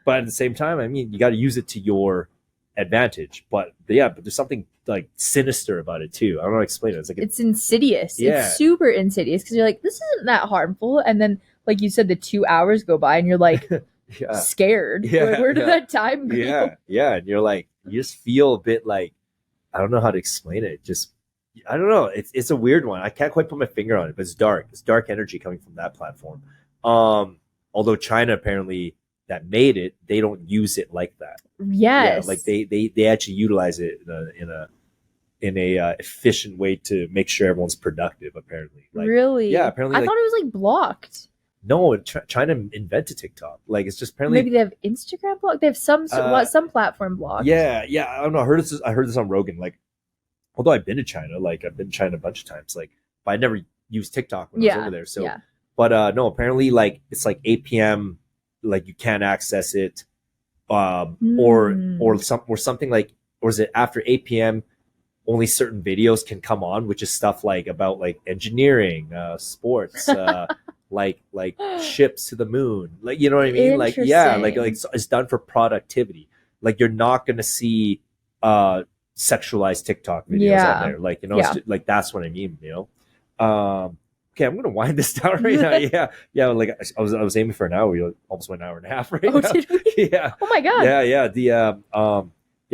But at the same time, I mean, you got to use it to your advantage. But there's something like sinister about it too. I don't know how to explain it. It's insidious. Yeah. It's super insidious because you're like, this isn't that harmful. And then, like you said, the 2 hours go by and you're like scared. Yeah. Where did that time go? Yeah. Yeah. And you're like, you just feel a bit like, I don't know how to explain it. Just, I don't know. It's a weird one. I can't quite put my finger on it, but it's dark. It's dark energy coming from that platform. Although China apparently that made it, they don't use it like that. Yes. Yeah, like they actually utilize it in a efficient way to make sure everyone's productive. Apparently. Really? Yeah. Apparently. I thought it was like blocked. No, China invented TikTok. Like it's just apparently maybe they have Instagram block. They have some platform block. Yeah. I don't know. I heard this on Rogan. Like, although I've been to China, like I've been to China a bunch of times, like, but I never used TikTok when I was over there. So, but no, apparently, like it's like 8 p.m. Like you can't access it, or something like, or is it after 8 p.m. only certain videos can come on, which is stuff like about like engineering, sports, like ships to the moon, like, you know what I mean? Like, yeah, like it's done for productivity. Like you're not gonna see sexualized TikTok videos on there. Like, like that's what I mean, okay, I'm gonna wind this down right now. Yeah. Like I was aiming for an hour. We almost went an hour and a half right now. Did we? Yeah. Oh my god. Yeah.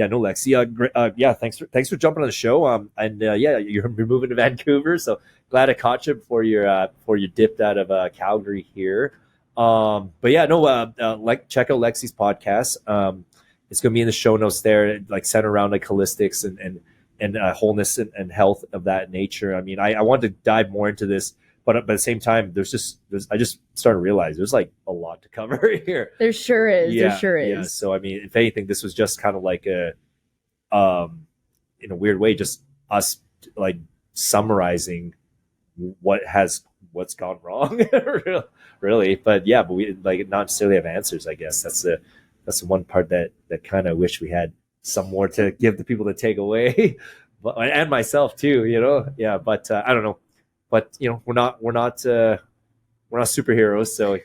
No, Lexi. Thanks for jumping on the show. You're moving to Vancouver, so glad I caught you before you dipped out of Calgary here. Check out Lexi's podcast. It's gonna be in the show notes there, like centered around like holistics and wholeness and health of that nature. I mean, I wanted to dive more into this, but at the same time, I just started to realize there's like a lot to cover here. There sure is. Yeah, there sure is. Yeah. So I mean, if anything, this was just kind of like in a weird way, just us like summarizing what's gone wrong, really. But we like not necessarily have answers. I guess that's the one part that kind of wish we had some more to give the people to take away, but and myself too. Yeah. But I don't know. But we're not superheroes, so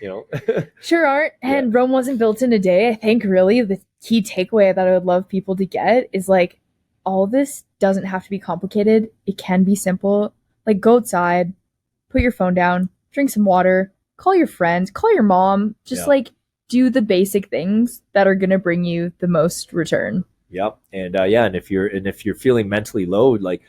Sure aren't. And Rome wasn't built in a day. I think really the key takeaway that I would love people to get is like, all this doesn't have to be complicated. It can be simple. Like, go outside, put your phone down, drink some water, call your friends, call your mom, just like do the basic things that are gonna bring you the most return. Yep. And if you're feeling mentally low, like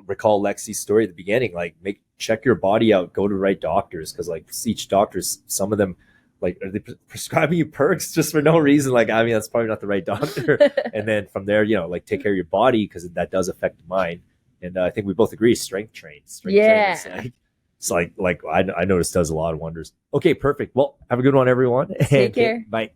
recall Lexi's story at the beginning, like check your body out, go to the right doctors, because like each doctors, some of them like are they prescribing you perks just for no reason? Like, I mean, that's probably not the right doctor. And then from there, you know, like take care of your body because that does affect the mind. And I think we both agree, strength training is like, it's like I noticed does a lot of wonders. Okay, perfect. Well, have a good one, everyone. Take care. Bye.